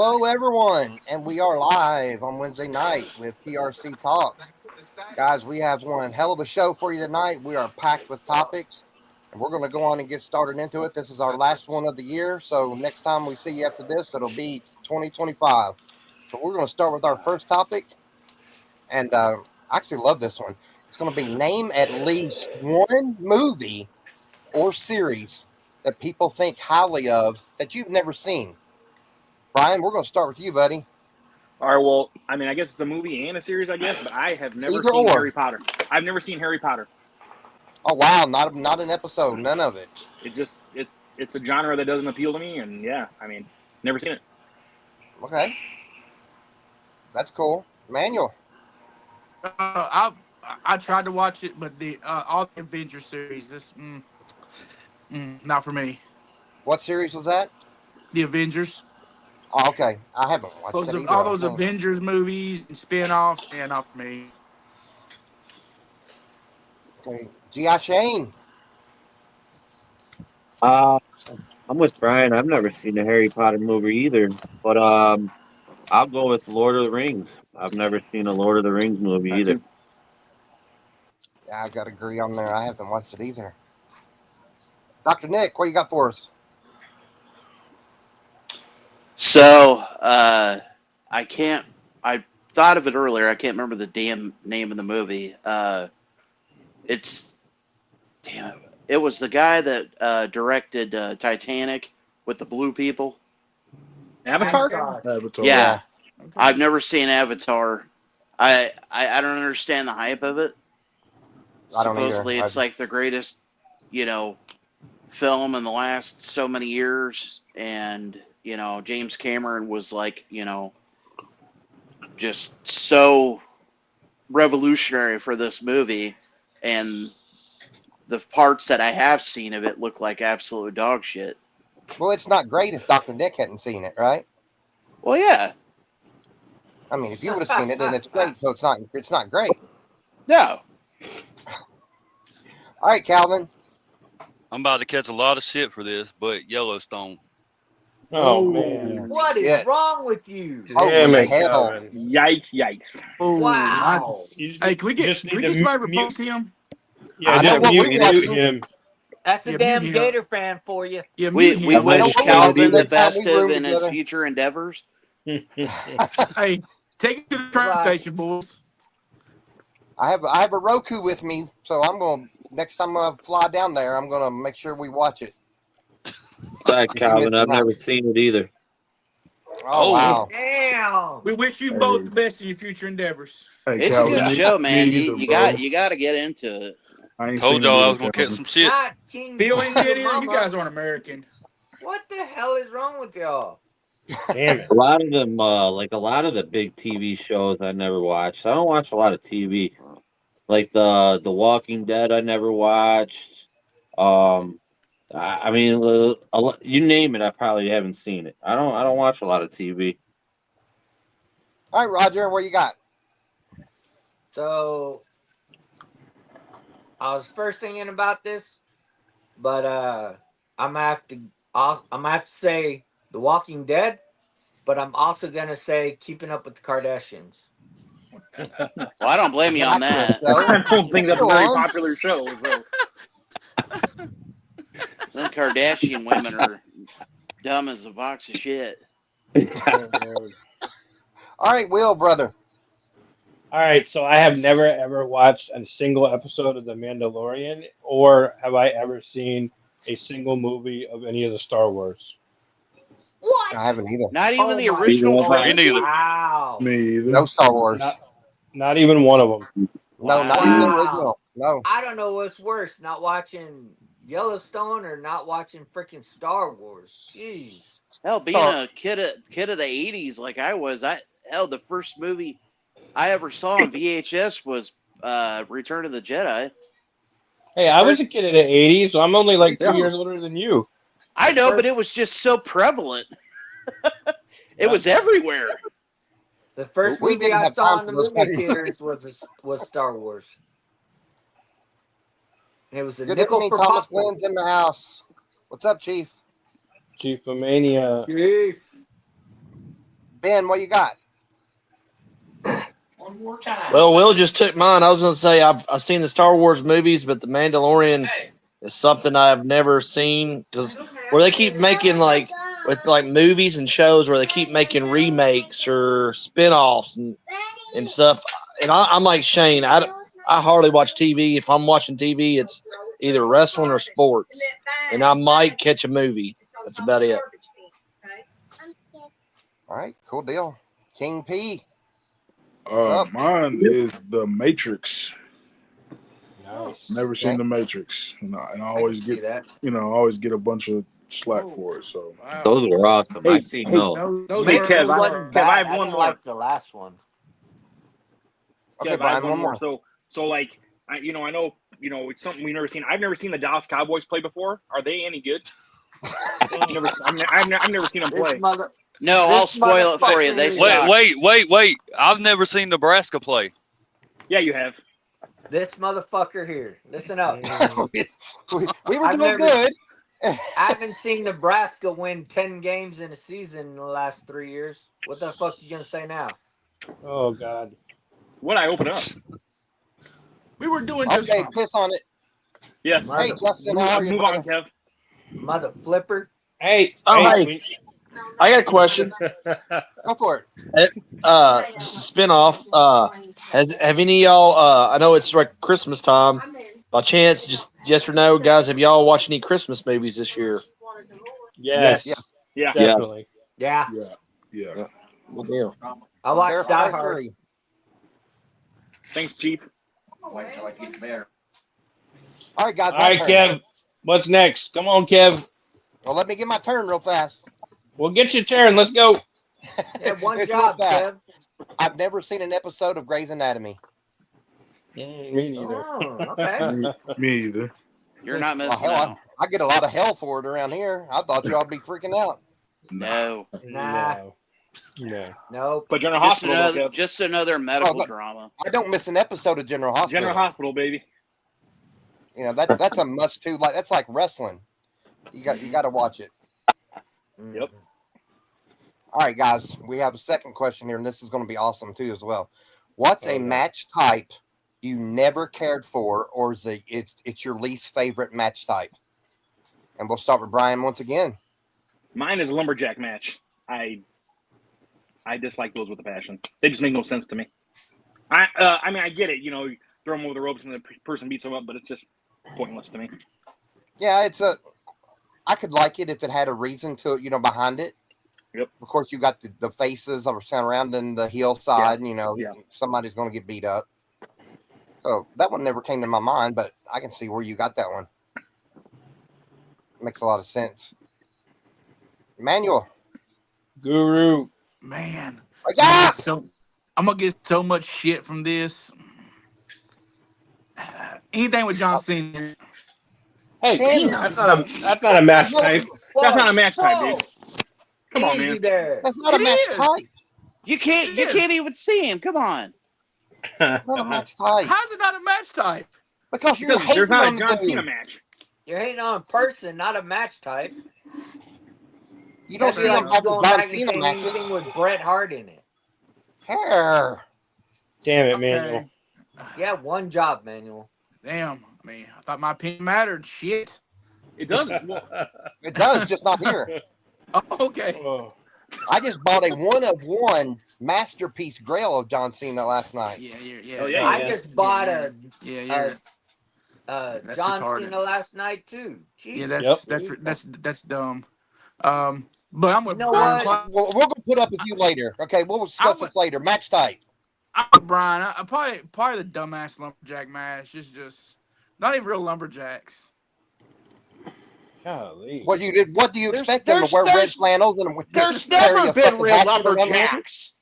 Hello, everyone, and we are live on Wednesday night with TRC Talk. Guys, we have one hell of a show for you tonight. We are packed with topics, and we're going to go on and get started into it. This is our last one of the year, so next time we see you after this, it'll be 2025. So we're going to start with our first topic, and I actually love this one. It's going to be name at least one movie or series that people think highly of that you've never seen. Brian, we're going to start with you, buddy. All right, well, I mean, I guess it's a movie and a series, I guess, but I have never Either seen or. Harry Potter. I've never seen Harry Potter. Oh wow, not an episode, none of it. It's a genre that doesn't appeal to me, and yeah, I mean, never seen it. Okay, that's cool. Manuel. I tried to watch it, but the all the Avengers series, not for me. What series was that? The Avengers. Oh, okay, I haven't watched it either. All those Avengers movies and spin-offs, yeah, not for me. Okay, G.I. Shane. I'm with Brian. I've never seen a Harry Potter movie either, but I'll go with Lord of the Rings. I've never seen a Lord of the Rings movie either. Yeah, I've got to agree on there. I haven't watched it either. Dr. Nick, what you got for us? So, I thought of it earlier. I can't remember the damn name of the movie. It was the guy that directed Titanic with the blue people. Avatar? Yeah. Okay. I've never seen Avatar. I don't understand the hype of it. I don't Supposedly either. it's like the greatest, film in the last so many years, and James Cameron was like, just so revolutionary for this movie, and the parts that I have seen of it look like absolute dog shit. Well, it's not great if Dr. Nick hadn't seen it, right? Well, yeah. I mean, if you would have seen it, then it's great. So it's not great. No. All right, Calvin. I'm about to catch a lot of shit for this, but Yellowstone. Oh, man. What is wrong with you? Damn it, hell. Calvin. Yikes. Wow. Hey, can we get somebody to replace him? Yeah, just mute him. That's a Yeah, damn mute him. Gator fan for you. Yeah, We mute him. wish what we Calvin do the next time best we room in his together. future endeavors. Hey, take it to the train station, boys. I have a Roku with me, so I'm going to next time I fly down there, I'm going to make sure we watch it. Sorry, Calvin. I've never seen it either. Oh, wow. Damn. We wish you both the best in your future endeavors. Hey, It's Calvin, a good show, man. me You either, got bro. to get into it. I ain't Told seen y'all it I either, was gonna catch Calvin. some shit. Not King Phil ain't did either. Mama. You guys aren't American. What the hell is wrong with y'all? Damn it. A lot of them, like a lot of the big TV shows, I never watched. I don't watch a lot of TV, like the Walking Dead. I never watched. I mean, you name it, I probably haven't seen it. I don't watch a lot of TV. All right, Roger, what you got? So, I was first thinking about this, but I'm gonna have to say The Walking Dead, but I'm also gonna say Keeping Up with the Kardashians. Well, I don't blame you on that. I don't think that's a very Go on. popular show. So. Them Kardashian women are dumb as a box of shit. All right, Will, brother. All right, so I have never, ever watched a single episode of The Mandalorian, or have I ever seen a single movie of any of the Star Wars. What? I haven't either. Not even the my original God. Me trilogy? neither. Wow. Me either. No Star Wars. Not even one of them. No, not even the Wow. original. No. I don't know what's worse, not watching Yellowstone or not watching freaking Star Wars. Jeez. Hell, being a kid of the 80s like I was, the first movie I ever saw on VHS was Return of the Jedi. Hey, I was a kid in the 80s, so I'm only like 2 Yeah. years older than you. I know, but it was just so prevalent. It was everywhere. The first We movie didn't I have saw time in the for those movie movies. theaters was Star Wars. And it was a Good nickel evening, for Thomas popcorn. Lynn's in the house. What's up, Chief? Chief of Mania. Chief. Ben, what you got? Well, Will just took mine. I was going to say I've seen the Star Wars movies, but The Mandalorian is something I've never seen because where they keep making like with like movies and shows where they keep making remakes or spin-offs and stuff. And I'm like Shane. I hardly watch TV. If I'm watching TV, it's either wrestling or sports, and I might catch a movie. That's about it. All right, cool deal. King P. What's up? Mine is The Matrix. Nice. Never seen Okay. The Matrix, and I I can always see get that. always get a bunch of slack for it. So Wow. Those were awesome. I seen hey, those. Those Hey, were Kev, Matrix wasn't Kev, I bad. have I one didn't more. like the last one. Okay, Kev, I Brian, have one more. So like, I know, it's something we've never seen. I've never seen the Dallas Cowboys play before. Are they any good? I've never seen them This play. mother. No, This I'll spoil it for you. motherfucker They is- suck. Wait. I've never seen Nebraska play. Yeah, you have. This motherfucker here. Listen up. we were I've doing never- good. I haven't seen Nebraska win 10 games in a season in the last 3 years. What the fuck you gonna say now? Oh God. What I open up? We were doing just Okay, fine. piss on it. Yes. Mother- Hey, Justin, how are you, Move brother? on, Kev. Mother flipper. Hey. Hey. I got a question. Go for it. Just a spin-off. Have any of y'all? I know it's like Christmas time. By chance, just yes or no, guys, have y'all watched any Christmas movies this year? Yes. Yes. Yeah. Definitely. Yeah. yeah. Good deal. I watched Verify Die Hard. Fury. Thanks, Chief. All right, guys. All right, my turn. Kev. What's next? Come on, Kev. Well, let me get my turn real fast. Well, get your turn. Let's go. Yeah, one It's job, real fast. Kev. I've never seen an episode of Grey's Anatomy. Me neither. Oh, okay. me either. You're not Well, missing hell, out. I get a lot of hell for it around here. I thought y'all would be freaking out. No. Nah. No. Nope. But General Just Hospital, though, another, Kev. just another medical but- drama. I don't miss an episode of General Hospital. General Hospital, baby. You know that's a must too. Like that's like wrestling. You got to watch it. Yep. All right, guys. We have a second question here, and this is going to be awesome too as well. What's a Okay. match type you never cared for, or is it's your least favorite match type? And we'll start with Brian once again. Mine is a lumberjack match. I dislike those with a passion. They just make no sense to me. I mean, I get it. You know, you throw them over the ropes and the person beats them up, but it's just pointless to me. Yeah, I could like it if it had a reason to it, behind it. Yep. Of course, you got the faces are surrounding the heel side, and Yeah. somebody's going to get beat up. So that one never came to my mind, but I can see where you got that one. Makes a lot of sense. Emmanuel. Guru. Man. Yeah! I'm gonna get so much shit from this. Anything with John Cena. Hey, Damn. that's not a match type. That's not a match type, Whoa. dude. Come on, Easy man. there. That's not a It match is. type. You can't even see him. Come on. It's not a match type. How's it not a match type? Because you're Because there's hating not on a the John dude. Cena match. You're hating on a person, not a match type. You don't That'd see be him like have going John back and Cena saying matches. anything with Bret Hart in it. Hair. Damn it, Okay. Manuel. Yeah, one job, Manuel. Damn. I mean, I thought my opinion mattered. Shit. It doesn't. Well, It does, just not here. Oh, okay. Oh. I just bought a 1-of-1 masterpiece grail of John Cena last night. Yeah. Oh, yeah, I yeah. just bought a Yeah. That's John retarded. Cena last night too. Yeah, Jesus. that's dumb. But I'm with You know Brian. what? Well, we're gonna put up with you later. Okay, we'll discuss this later. Match type. I'm with Brian. I probably the dumbass lumberjack match. It's just not even real lumberjacks. Golly. What do you expect them to there's- wear red there's- flannels and There's carry never a been fucking real hatchet around the ring? lumberjacks.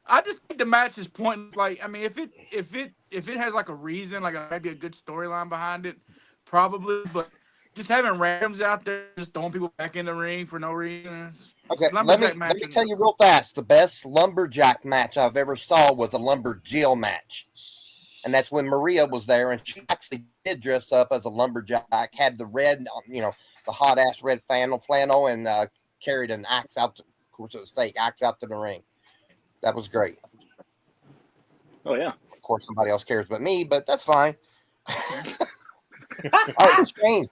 I just think the match is pointless. Like, I mean, if it has like a reason, like maybe a good storyline behind it, probably. But just having randoms out there, just throwing people back in the ring for no reason. Okay, let Lumberjack me matches. tell you real fast. The best lumberjack match I've ever saw was a lumberjill match, and that's when Maria was there, and she actually did dress up as a lumberjack, had the red, the hot ass red flannel, and carried an axe out. Of course, it was fake axe out to the ring. That was great. Oh yeah. Of course, somebody else cares but me, but that's fine. All right, Shane.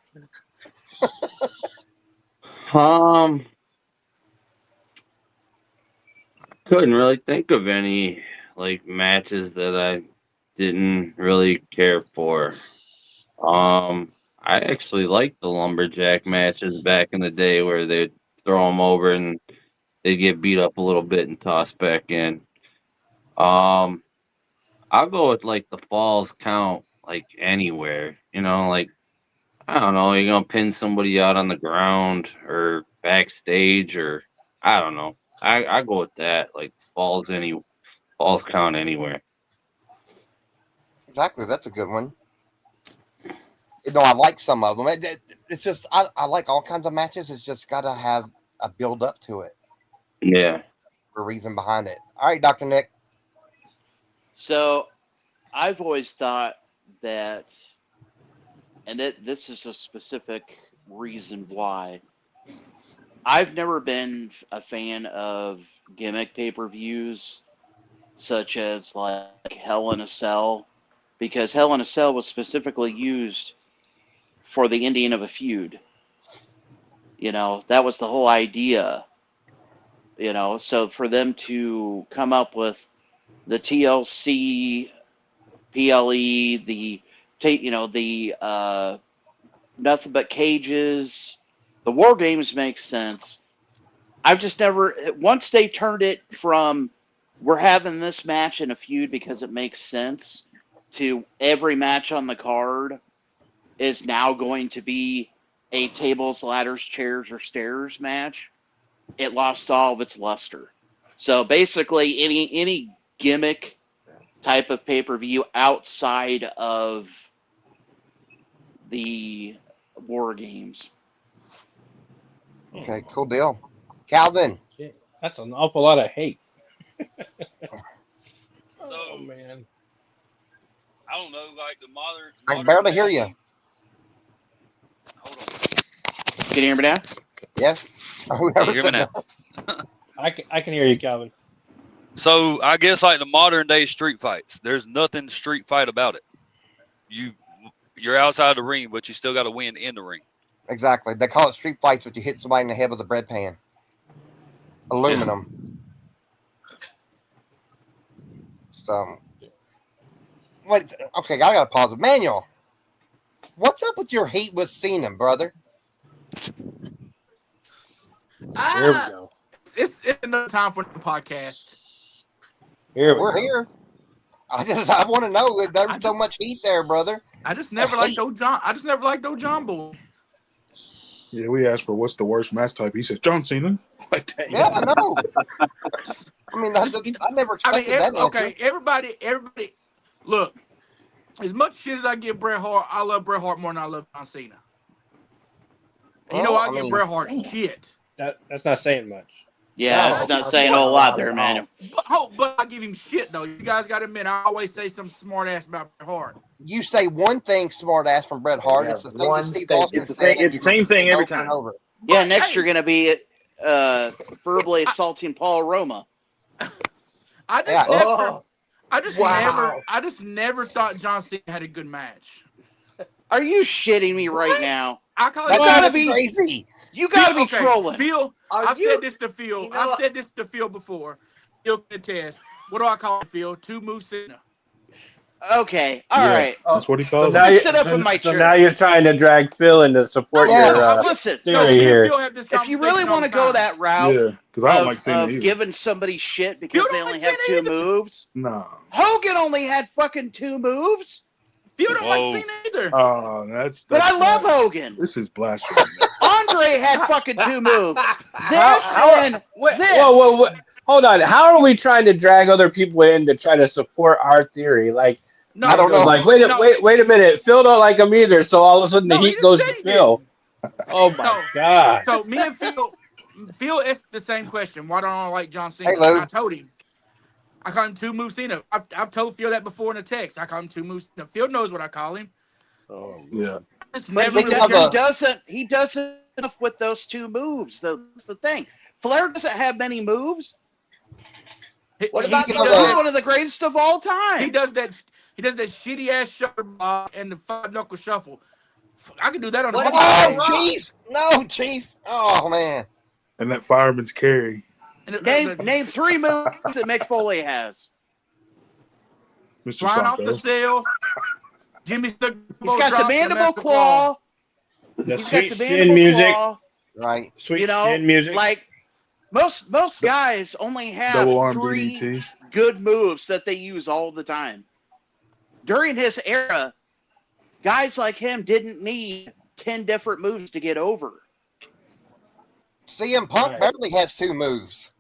Couldn't really think of any like matches that I didn't really care for. I actually liked the lumberjack matches back in the day where they'd throw them over and they'd get beat up a little bit and tossed back in. Um, I'll go with like the falls count like anywhere, like I don't know, you're gonna pin somebody out on the ground or backstage or I don't know. I go with that, like falls count anywhere. Exactly, that's a good one. I like some of them. It's just I like all kinds of matches. It's just got to have a build up to it. Yeah. For a reason behind it. All right, Dr. Nick. So I've always thought that, and this is a specific reason why, I've never been a fan of gimmick pay-per-views such as like Hell in a Cell, because Hell in a Cell was specifically used for the ending of a feud. That was the whole idea. So for them to come up with the TLC, PLE, the Nothing But Cages, the War Games makes sense. I've just never, once they turned it from we're having this match in a feud because it makes sense to every match on the card is now going to be a tables, ladders, chairs, or stairs match, it lost all of its luster. So basically, any gimmick type of pay-per-view outside of the War Games. Okay, cool deal. Calvin. That's an awful lot of hate. So, man. I don't know, like the modern. I can barely hear you. Hold on. Can you hear me now? Yes. Can you hear me now? I can hear you, Calvin. So I guess like the modern day street fights, there's nothing street fight about it. You're outside the ring, but you still got to win in the ring. Exactly. They call it street fights, but you hit somebody in the head with a bread pan. Aluminum. So, wait. Okay, I gotta pause it. Manuel, what's up with your hate with Cena, brother? Here we go. It's another time for the podcast. We're here. I want to know. There's so much heat there, brother. I just never liked old John. I just never liked old John Boy. Yeah, we asked for what's the worst match type. He said John Cena. Like that. Yeah, I know. I mean, I never expected that. Okay, everybody, look. As much shit as I give Bret Hart, I love Bret Hart more than I love John Cena. I give Bret Hart shit. That's not saying much. Yeah, it's not saying a whole lot there, man. But I give him shit though. You guys got to admit, I always say some smart ass about Bret Hart. You say one thing smart ass from Bret Hart. It's the thing that Steve Austin said. It's the same thing every time. Yeah, next you're gonna be verbally assaulting Paul Roma. I just never thought John Cena had a good match. Are you shitting me right now? I call You it gotta be crazy. You gotta be trolling. Phil, I've said this to Phil. I've said this to Phil before. Phil can attest. What do I call it, Phil? Two moves Cena. Okay, all right. That's what he calls now it. Sit up in my chair. So now you're trying to drag Phil in to support your listen. theory here. If you really want to go that route, Yeah, because I don't like Cena of either. giving somebody shit because they only have two moves. No. Hogan only had fucking two moves. Phil don't like Cena either. Oh, that's But I love Hogan. This is blasphemy. Andre had fucking two moves. Whoa. Hold on. How are we trying to drag other people in to try to support our theory? Like, no, I don't know. Like, wait a minute. Phil don't like him either, so all of a sudden the heat goes to Phil. Oh my God. So me and Phil asked the same question. Why don't I like John Cena? Hey, Lou. I told him. I call him two moves Cena. I've told Phil that before in a text. I call him two moves Cena. Phil knows what I call him. Oh yeah. But he doesn't enough with those two moves. That's the thing. Flair doesn't have many moves. What He, about Speaking he of does He's that, one of the greatest of all he time. does that he does that shitty ass shoulder block and the 5 knuckle shuffle. I can do that on a What video about The game. oh, Rock? Chief. No, Chief. Oh, man. And that fireman's carry, And Name 3 moves that Mick Foley has. Mr. flying off the Socko. cell. Jimmy Snuka He's got the drop and mandible master claw. claw. The He's got sweet the chin mandible music. claw. Right. Sweet You know, chin music. like most guys only have Double arm 3 DDT. good moves that they use all the time. During his era, guys like him didn't need 10 different moves to get over. CM Punk Right. barely has 2 moves.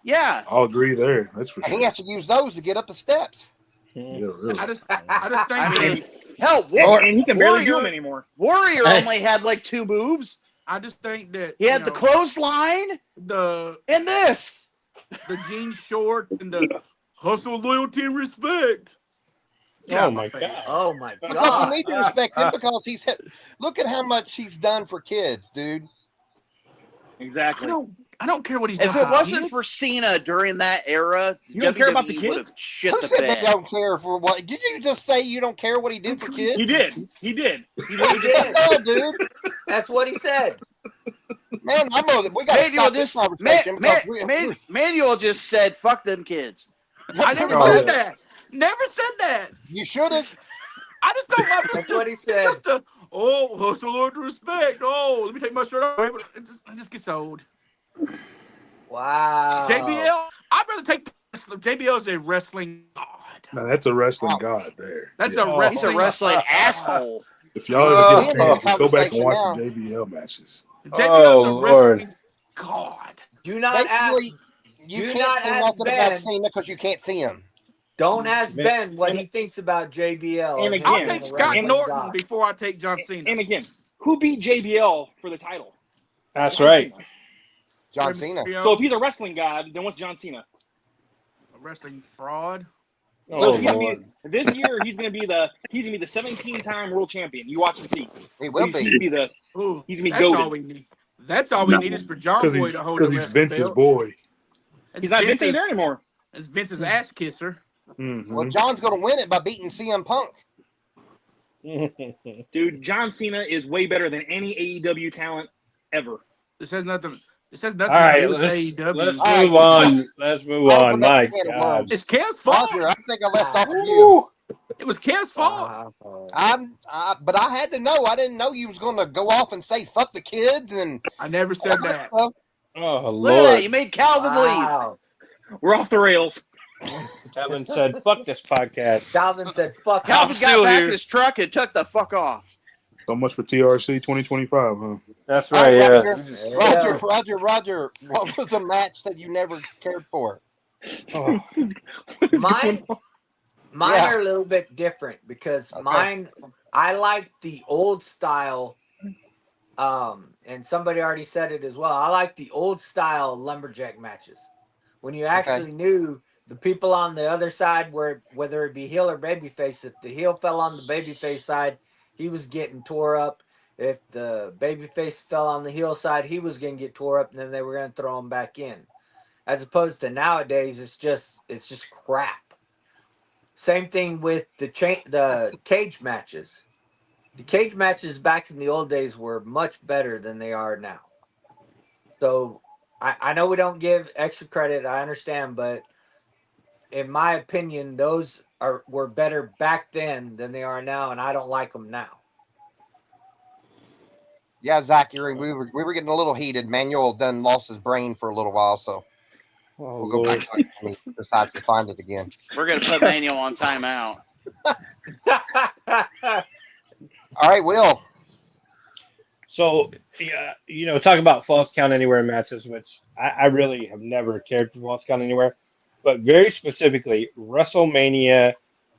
Yeah. I'll agree there. That's for And he sure. has to use those to get up the steps. Yeah, really. I just think I that mean, hell, And he can barely do them Warrior, anymore. Warrior Hey. only had like 2 moves. I just think that He had the clothesline the and this. jean short and the hustle, loyalty, and respect. Get out Oh of my face. god. Oh my Because God. you need to respect him because look at how much he's done for kids, dude. Exactly. I don't care what he's done. If it for wasn't kids. for Cena during that era, You don't care about the WWE would have kids? shit Who the said they bed. don't care for what? Did you just say you don't care what he did for kids? He did. He did. He He really did. did. Yeah, dude. That's what he said. Man, I know that we got to Manuel stop this just conversation because Manuel just said, "Fuck them kids." I never No. said that. Never said that. you should have. I just don't want That's what he said. just to, oh, hustle, loyalty, respect. Oh, let me take my shirt off. It just gets old. Wow. JBL, I'd rather take JBL is a wrestling god. Now that's a wrestling god there. That's Yeah. a He's a wrestling wrestling asshole. If y'all ever get a Oh. chance, go back and watch Now. the JBL matches. JBL is a Oh, wrestling god. Do not ask. Basically, you do can't not say ask nothing Ben. about Cena because you can't see him. Don't ask Man. Ben what he thinks about JBL. And him again- I'll being take a Scott wrestling Norton god. before I take John Cena. And again, who beat JBL for the title? That's John right. Cena. John Cena. JBL, So if he's a wrestling god, then what's John Cena? a wrestling fraud. Oh He's gonna Lord. be, this year he's gonna be the 17-time world champion. You watch and see. He will He's be. gonna be the Ooh, He's gonna be that's goated. all we need. That's all we need is for John Because Boy to hold the he's wrestling Vince's belt. boy. It's he's not Vince Vince's, there anymore. it's Vince's ass kisser. Mm-hmm. Well, John's going to win it by beating CM Punk. Dude, John Cena is way better than any AEW talent ever. This has nothing. This has All nothing right, to do with let's AEW. All move right. on. Let's move Open on. up My the can of God. worms. It's Kev's fault. Roger, I think I left off of you. Woo! It was Kev's fault. Wow. But I had to know. I didn't know you was going to go off and say "fuck the kids" and I never said that. stuff. Oh Look at that! You Lord. made Calvin leave. Wow. We're off the rails. Kevin said, "Fuck this podcast." Calvin said, fuck Calvin I'm got still back here. in his truck and took the fuck off. So much for TRC 2025, huh? That's All right. right, Yeah. Roger. What was the match that you never cared for? Oh, Mine Yeah. are a little bit different because Okay. I like the old style. And somebody already said it as well. I like the old style lumberjack matches when you actually knew the people on the other side, whether it be heel or babyface. If the heel fell on the babyface side, he was getting tore up. If the babyface fell on the heel side, he was going to get tore up, and then they were going to throw him back in. As opposed to nowadays, it's just crap. Same thing with the cage matches. The cage matches back in the old days were much better than they are now. So I know we don't give extra credit. I understand, but in my opinion, those were better back then than they are now, and I don't like them now. Yeah, Zachary, we were getting a little heated. Manuel done lost his brain for a little while, so oh we'll go back Lord. to it when he decides to find it again. We're gonna put Manuel on timeout. All right, Will. So, yeah, talk about Falls Count Anywhere matches, which I really have never cared for Falls Count Anywhere, but very specifically WrestleMania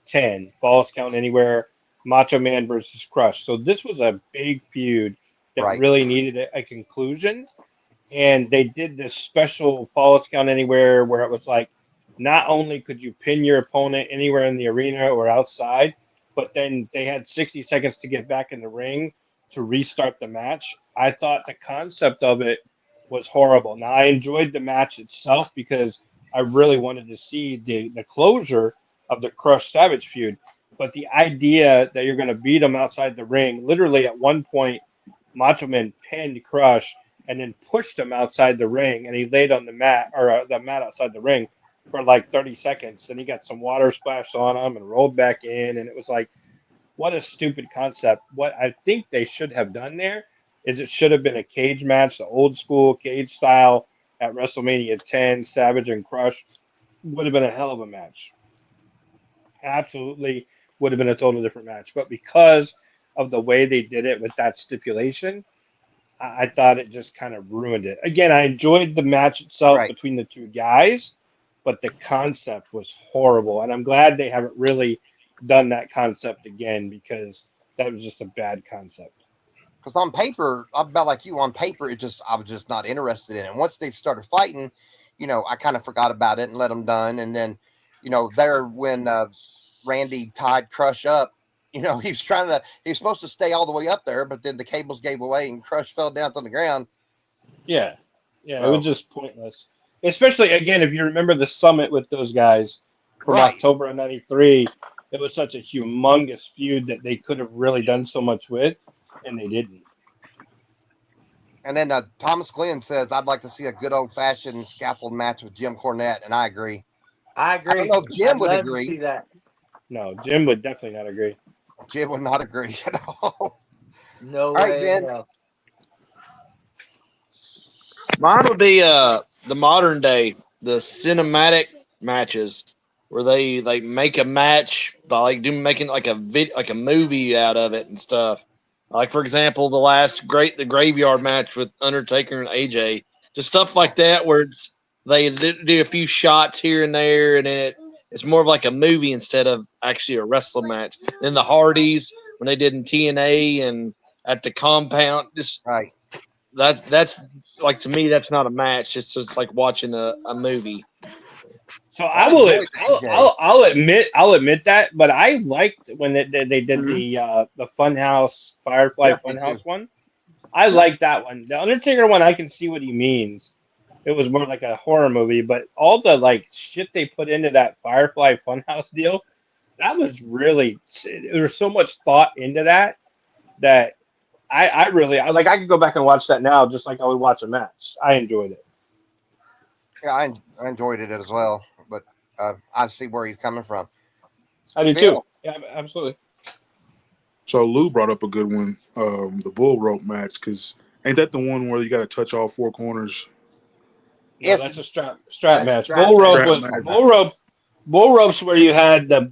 10, Falls Count Anywhere, Macho Man versus Crush. So this was a big feud that Right. really needed a conclusion, and they did this special Falls Count Anywhere where it was like, not only could you pin your opponent anywhere in the arena or outside, but then they had 60 seconds to get back in the ring to restart the match. I thought the concept of it was horrible. Now, I enjoyed the match itself because I really wanted to see the closure of the Crush Savage feud. But the idea that you're going to beat him outside the ring, literally at one point, Macho Man pinned Crush and then pushed him outside the ring, and he laid on the mat the mat outside the ring for like 30 seconds. Then he got some water splashed on him and rolled back in, and it was like, what a stupid concept. What I think they should have done there is it should have been a cage match, the old school cage style at WrestleMania 10, Savage and Crush. Would have been a hell of a match. Absolutely would have been a total different match. But because of the way they did it with that stipulation, I thought it just kind of ruined it. Again, I enjoyed the match itself Right. between the two guys, but the concept was horrible. And I'm glad they haven't really done that concept again because that was just a bad concept. Because on paper, I'm about like you. On paper, I was just not interested in it. Once they started fighting, I kind of forgot about it and let them done. And then, there when Randy tied Crush up, he's supposed to stay all the way up there, but then the cables gave away and Crush fell down to the ground. Yeah. It was just pointless. Especially, again, if you remember the summit with those guys from Right. October of 93, it was such a humongous feud that they could have really done so much with, and they didn't. And then Thomas Glenn says, I'd like to see a good old-fashioned scaffold match with Jim Cornette, and I agree. I agree. I don't know if Jim I'd would love agree. to see that. No, Jim would definitely not agree. Jim would not agree at all. No All right, way. Ben. No. Mine would be the modern day, the cinematic matches where they like make a match by like making like a movie out of it and stuff. Like for example, the graveyard match with Undertaker and AJ, just stuff like that where they do a few shots here and there, and then it's more of like a movie instead of actually a wrestling match. Then the Hardys when they did in TNA and at the compound, just Right. that's like to me that's not a match. It's just like watching a movie. So I'll admit that, but I liked when they did the Funhouse Firefly Yeah, me Funhouse too. one. I liked that one. The Undertaker one, I can see what he means. It was more like a horror movie, but all the like shit they put into that Firefly Funhouse deal, that was really there was so much thought into that I really like. I could go back and watch that now, just like I would watch a match. I enjoyed it. Yeah, I enjoyed it as well, but I see where he's coming from. I do Phil. too. Yeah, absolutely. So Lou brought up a good one, the bull rope match, because ain't that the one where you got to touch all four corners? No, If- that's a strap That's match. strap Bull rope match. was Strap match. bull rope's where you had the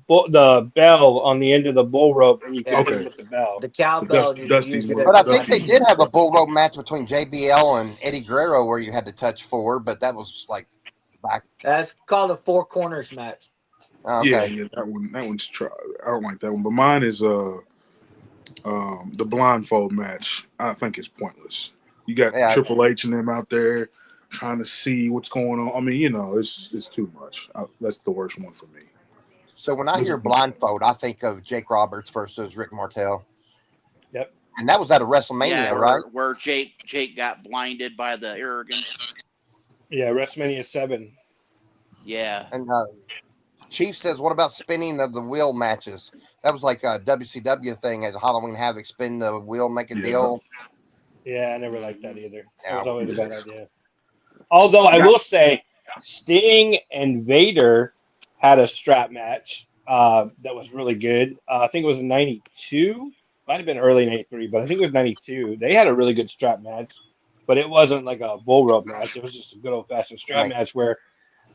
bell on the end of the bull rope and you could Yeah. hit it with the bell. The cowbell, you Dusty's use it one. as But I a think they punch. did have a bull rope match between JBL and Eddie Guerrero where you had to touch four, but that was like back. That's called a four corners match. Okay. Yeah, that one's try. I don't like that one, but mine is the blindfold match. I think it's pointless. You got Yeah. Triple H and them out there trying to see what's going on. I mean, it's too much. That's the worst one for me. So when I hear blindfold, I think of Jake Roberts versus Rick Martel. Yep. And that was at a WrestleMania, Yeah, right? where Jake got blinded by the arrogance. Yeah, WrestleMania 7. Yeah. And Chief says, what about spinning of the wheel matches? That was like a WCW thing at Halloween Havoc, spin the wheel, make a Yeah. deal. Yeah, I never liked that either. That Yeah. was always a bad idea. Although I will say, Sting and Vader had a strap match that was really good. I think it was in '92. Might have been early '93, but I think it was '92. They had a really good strap match, but it wasn't like a bull rope match. It was just a good old fashioned strap Right. match where,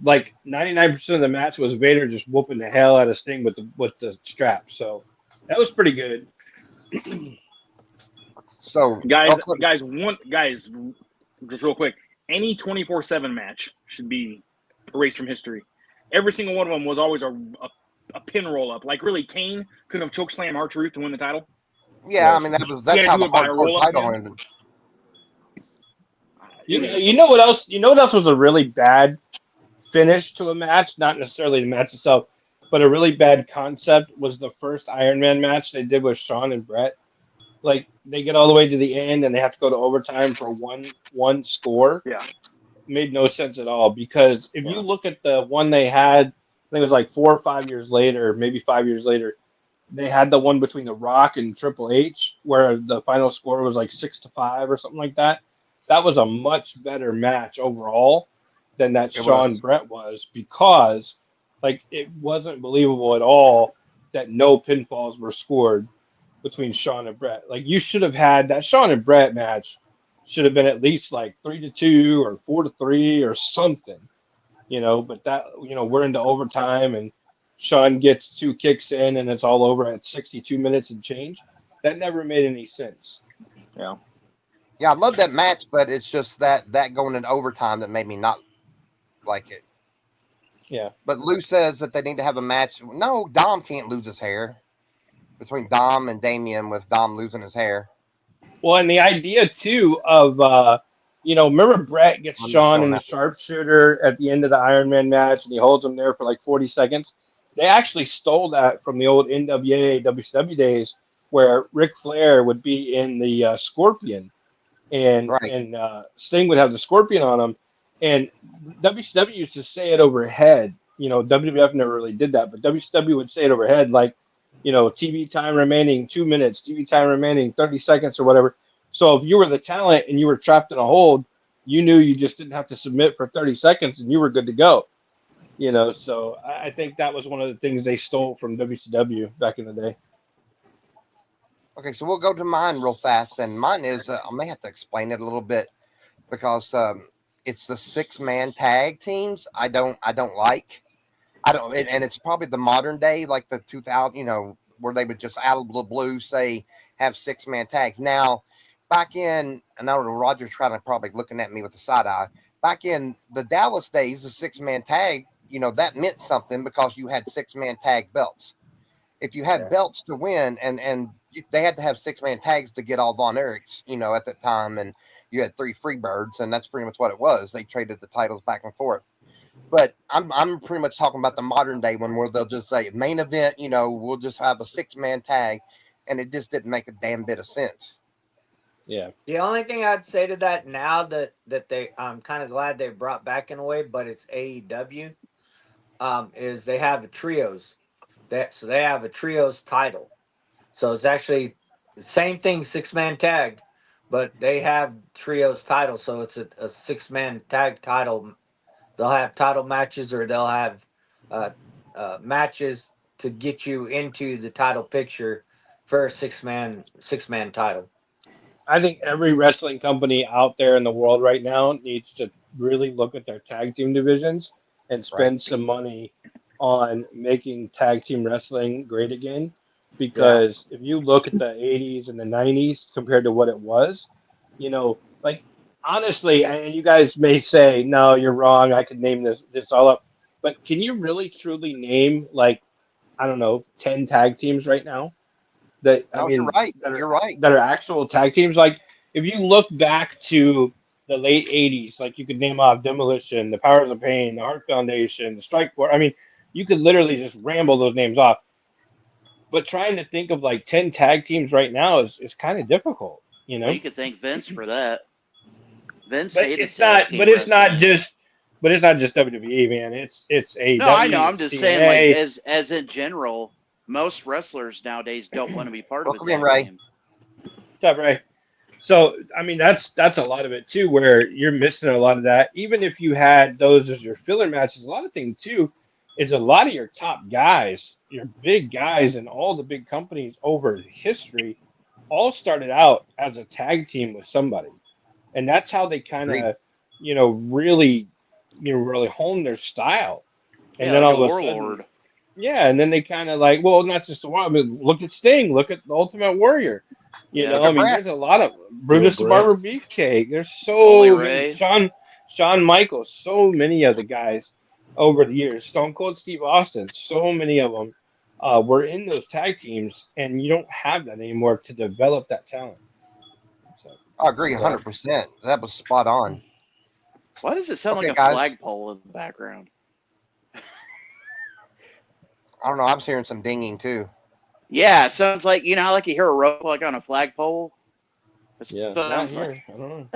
like 99% of the match was Vader just whooping the hell out of Sting with the strap. So that was pretty good. So Guys, okay. guys, just real quick. Any 24/7 match should be erased from history. Every single one of them was always a pin roll up. Like really, Kane couldn't have chokeslammed R-Truth to win the title. Yeah, I mean that's Yeah, how do the it by a hardcore roll-up title pin. ended. You know what else? You know what else was a really bad finish to a match? Not necessarily the match itself, but a really bad concept was the first Iron Man match they did with Shawn and Brett. Like they get all the way to the end and they have to go to overtime for one score. Yeah. made no sense at all because if you look at the one they had, I think it was like 4 or 5 years later, maybe 5 years later, they had the one between The Rock and Triple H where the final score was like 6-5 or something like that. That was a much better match overall than that It Shawn was. Brett was because like it wasn't believable at all that no pinfalls were scored between Shawn and Brett. Like you should have had that Shawn and Brett match should have been at least like 3-2 or 4-3 or something, But that we're into overtime and Shawn gets 2 kicks in and it's all over at 62 minutes and change. That never made any sense. Yeah. Yeah, I love that match, but it's just that going into overtime that made me not like it. Yeah. But Lou says that they need to have a match. No, Dom can't lose his hair. Between Dom and Damien, with Dom losing his hair. Well, and the idea too of remember Brett gets I'm just Shawn throwing in the that. sharpshooter at the end of the Iron Man match, and he holds him there for like 40 seconds. They actually stole that from the old NWA WCW days, where Ric Flair would be in the Scorpion, and Right. Sting would have the Scorpion on him, and WCW used to say it overhead. WWF never really did that, but WCW would say it overhead, like, TV time remaining 2 minutes, TV time remaining 30 seconds, or whatever. So if you were the talent and you were trapped in a hold, you knew you just didn't have to submit for 30 seconds, and you were good to go. So I think that was one of the things they stole from WCW back in the day. Okay, so we'll go to mine real fast. And mine is, I may have to explain it a little bit because it's the 6-man tag teams. I don't like. And it's probably the modern day, like the 2000, where they would just out of the blue say have 6-man tags. Now, back in, and I don't know, Roger's trying to probably looking at me with a side eye. Back in the Dallas days, the 6-man tag, that meant something because you had 6-man tag belts. If you had belts to win, and they had to have 6-man tags to get all Von Erichs, at that time, and you had 3 Freebirds, and that's pretty much what it was. They traded the titles back and forth. But I'm pretty much talking about the modern day one where they'll just say main event, we'll just have a 6-man tag, and it just didn't make a damn bit of sense. Yeah. The only thing I'd say to that now that they, I'm kind of glad they brought back in a way, but it's AEW, is they have a trios. So they have a trios title. So it's actually the same thing, 6-man tag, but they have trios title. So it's a 6-man tag title. They'll have title matches, or they'll have matches to get you into the title picture for a 6-man title. I think every wrestling company out there in the world right now needs to really look at their tag team divisions and spend some money on making tag team wrestling great again. Because if you look at the 80s and the 90s compared to what it was, like honestly, and you guys may say, no, you're wrong. I could name this all up. But can you really truly name, like, I don't know, 10 tag teams right now? You're right. You're right. That are actual tag teams. Like if you look back to the late '80s, like you could name off Demolition, the Powers of Pain, the Heart Foundation, the Strike Force. I mean, you could literally just ramble those names off. But trying to think of like 10 tag teams right now is kind of difficult, Well, you could thank Vince for that. Vince But hated it's tag not. team But it's not wrestling. just. But it's not just WWE, man. It's AEW. No, I know. I'm It's just saying, like TNA. as in general, most wrestlers nowadays don't want to be part of a Welcome in, tag Ray. team. What's up, Ray? So, I mean, that's a lot of it too, where you're missing a lot of that. Even if you had those as your filler matches, a lot of things too is a lot of your top guys, your big guys, and all the big companies over history, all started out as a tag team with somebody, and that's how they kind of, really, really hone their style. And Yeah, then like all a of a sudden, warlord. yeah, and then they kind of like, well, not just the one. I mean, look at Sting. Look at the Ultimate Warrior. Yeah. Look I at mean, Brett. there's a lot of Yeah, Brutus the Brett. Barber Beefcake. There's Bully so many. Ray. Shawn Michaels. So many of the guys over the years. Stone Cold Steve Austin. So many of them were in those tag teams, and you don't have that anymore to develop that talent. So, I agree 100%. That was spot on. Why does it sound Okay, like a guys. flagpole in the background? I don't know. I was hearing some dinging too. Yeah, it sounds like how like you hear a rope like on a flagpole. That's yeah, what it not sounds here. like. I don't know.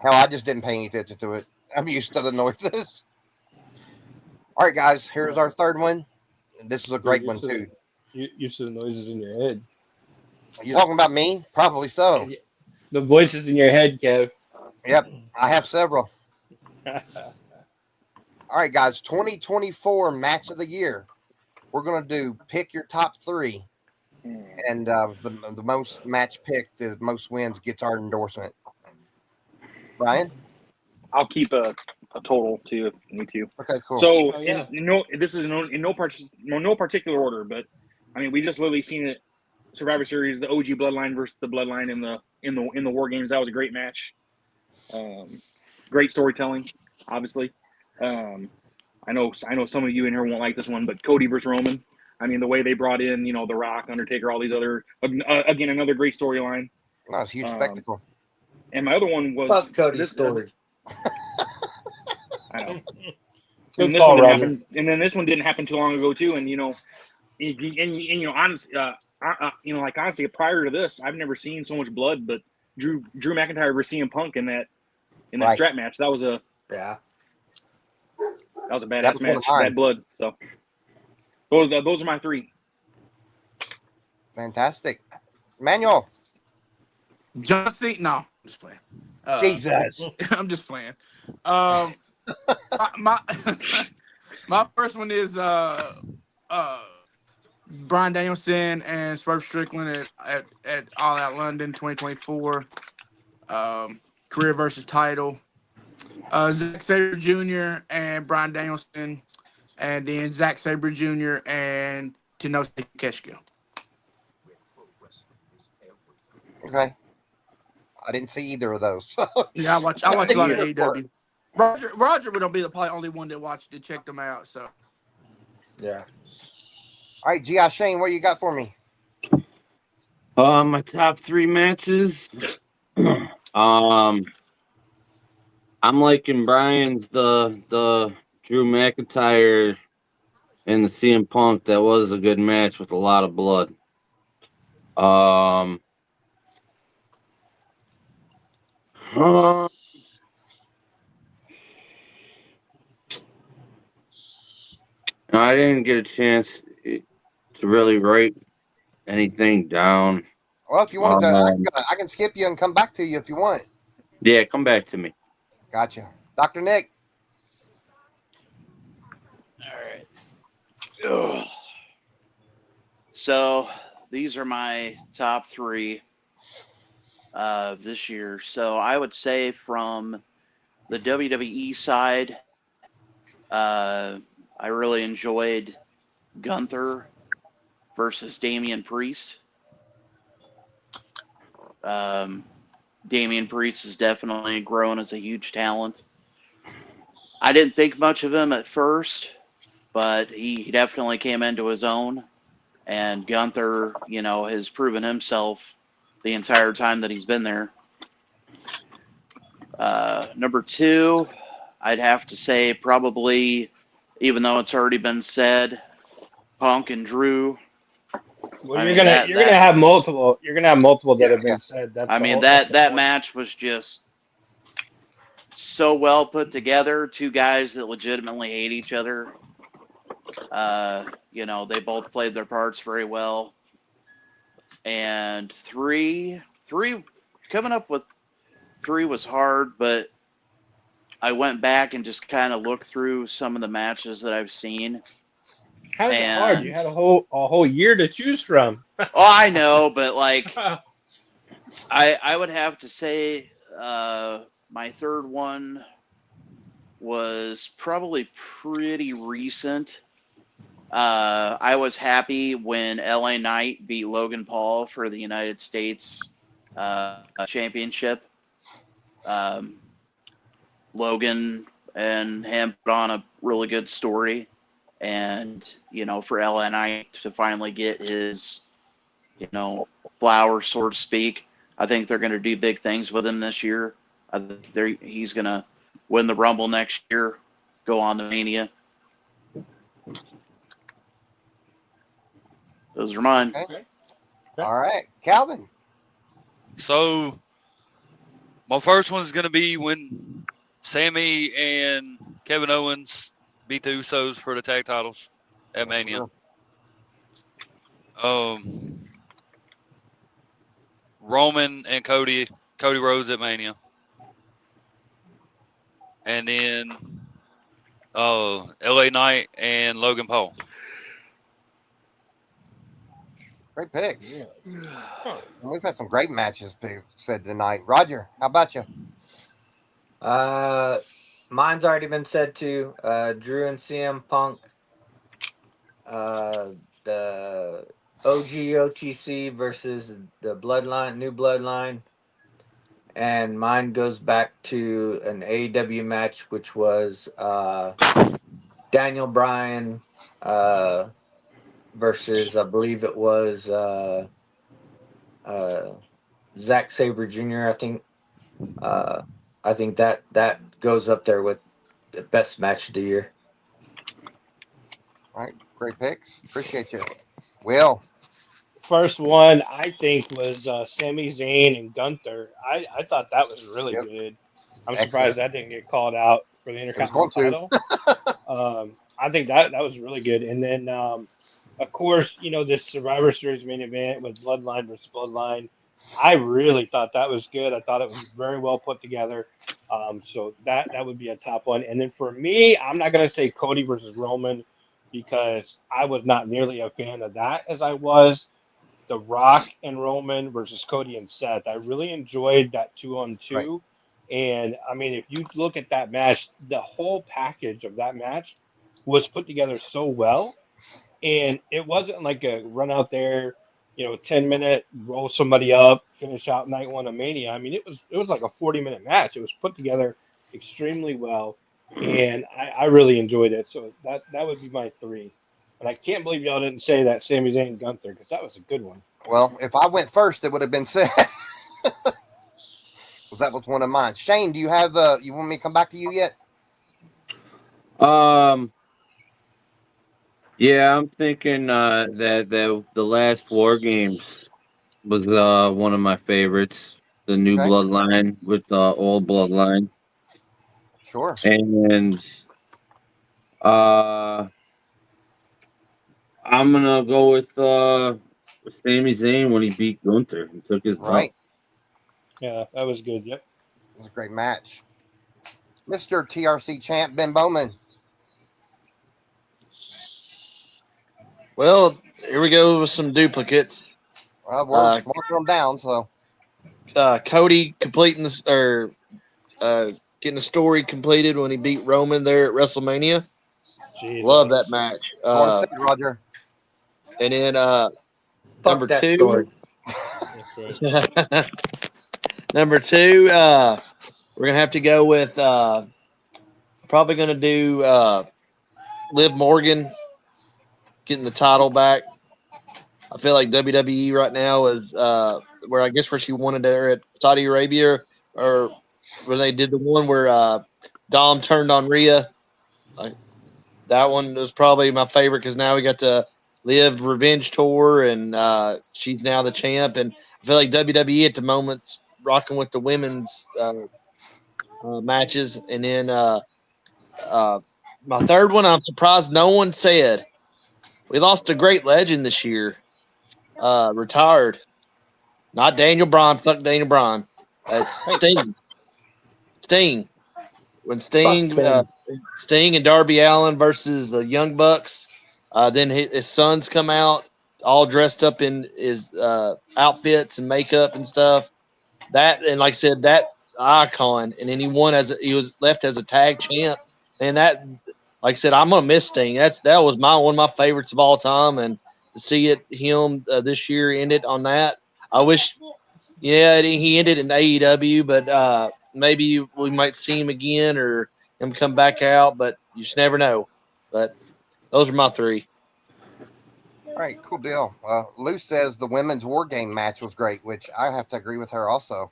Hell, I just didn't pay any attention to it. I'm used to the noises. All right, guys, here's our third one. This is a great one, too. You used to the noises in your head. Are you talking about me? Probably so. The voices in your head, Kev. Yep, I have several. All right, guys, 2024 match of the year. We're going to do pick your top three. And the most match picked, the most wins gets our endorsement. Brian? I'll keep a total too if you need to. Okay, cool. So, Oh, yeah. this is in no particular order, but I mean, we just literally seen it. Survivor Series, the OG Bloodline versus the Bloodline in the War Games. That was a great match. Great storytelling, obviously. I know some of you in here won't like this one, but Cody versus Roman. I mean, the way they brought in, The Rock, Undertaker, all these other again, another great storyline. That was a huge spectacle. And my other one was Fuck Cody's story. I know. Good And this call, one didn't Roger. happen. And then this one didn't happen too long ago too. And honestly, like honestly, prior to this, I've never seen so much blood. But Drew McIntyre versus CM Punk in that Right. strap match, that was a badass match. Bad blood. So those are my three. Fantastic. Manuel. John Cena. No, I'm just playing. Jesus. I'm just playing. My my first one is Bryan Danielson and Swerve Strickland at All Out London 2024. Career versus title. Zack Sabre Jr. and Bryan Danielson, and then Zack Sabre Jr. and Tenosa Keshko. Okay. I didn't see either of those. Yeah, I watch a lot of AEW. Roger would be the probably only one that checked them out. So yeah. All right, G.I. Shane, what you got for me? My top three matches. I'm liking Brian's the Drew McIntyre and the CM Punk. That was a good match with a lot of blood. I didn't get a chance to really write anything down. Well, if you want to, I can skip you and come back to you if you want. Yeah, come back to me. Gotcha. Dr. Nick. All right. So these are my top three this year. So I would say from the WWE side, I really enjoyed Gunther versus Damian Priest. Damian Priest has definitely grown as a huge talent. I didn't think much of him at first, but he definitely came into his own. And Gunther, has proven himself the entire time that he's been there. Number two, I'd have to say probably, even though it's already been said, Punk and Drew. Well, you're gonna have multiple. You're gonna have multiple that have been said. That's that match was just so well put together. Two guys that legitimately hate each other. They both played their parts very well. And three coming up with three was hard, but I went back and just kind of looked through some of the matches that I've seen. How's it hard? You had a whole year to choose from. Oh, I know, but I would have to say my third one was probably pretty recent. I was happy when LA Knight beat Logan Paul for the United States championship. Logan and him put on a really good story. And, for LA Knight to finally get his, flower, so to speak, I think they're going to do big things with him this year. I think he's going to win the Rumble next year, go on to Mania. Those are mine. Okay. All right. Calvin. So My first one's going to be when Sammy and Kevin Owens beat the Usos for the tag titles at Mania. Roman and Cody Rhodes at Mania. And then LA Knight and Logan Paul. Great picks. We've had some great matches said tonight. Roger, how about you? Mine's already been said too. Drew and CM Punk. The OG OTC versus the Bloodline, New Bloodline. And mine goes back to an AEW match, which was Daniel Bryan versus, I believe it was Zack Sabre Jr. I think that goes up there with the best match of the year. All right, great picks. Appreciate you. Will. First one I think was Sami Zayn and Gunther. I thought that was really good. I'm surprised that didn't get called out for the Intercontinental title. I think that was really good. And then, of course, this Survivor Series main event with Bloodline versus Bloodline. I really thought that was good. I thought it was very well put together. So that would be a top one. And then for me, I'm not going to say Cody versus Roman because I was not nearly a fan of that as I was The Rock and Roman versus Cody and Seth. I really enjoyed that 2-on-2. Right. And I mean, if you look at that match, the whole package of that match was put together so well. And it wasn't like a run out there, 10-minute, roll somebody up, finish out night one of Mania. I mean, it was like a 40-minute match. It was put together extremely well. And I really enjoyed it. So that would be my three. And I can't believe y'all didn't say that Sami Zayn and Gunther because that was a good one. Well, if I went first, it would have been said. Because that was one of mine. Shane, do you have you want me to come back to you yet? Yeah, I'm thinking that the last War Games was one of my favorites. The New Bloodline with the old Bloodline. Sure. And I'm gonna go with Sami Zayn when he beat Gunther and took his belt. Yeah, that was good. Yep. It was a great match. Mr. TRC champ Ben Bowman. Well, here we go with some duplicates. We're marking them down. So, Cody completing this or getting the story completed when he beat Roman there at WrestleMania. Jesus. Love that match. Roger. And then number two. Number two, we're gonna have to go with probably gonna do Liv Morgan getting the title back. I feel like WWE right now is where she wanted her at Saudi Arabia, or where they did the one where Dom turned on Rhea. That one was probably my favorite because now we got to Liv Revenge Tour and she's now the champ. And I feel like WWE at the moment's rocking with the women's matches. And then my third one, I'm surprised no one said. We lost a great legend this year. Retired. Not Daniel Bryan. Fuck Daniel Bryan. It's Sting. Sting. When Sting and Darby Allin versus the Young Bucks, then his sons come out all dressed up in his outfits and makeup and stuff. That, and like I said, that icon. And then he was left as a tag champ. And that, like I said, I'm gonna miss Sting. That was one of my favorites of all time. And to see him this year ended on that, I wish. Yeah, he ended in AEW, but maybe we might see him again or him come back out. But you just never know. But those are my three. All right, cool deal. Lou says the women's War Game match was great, which I have to agree with her also.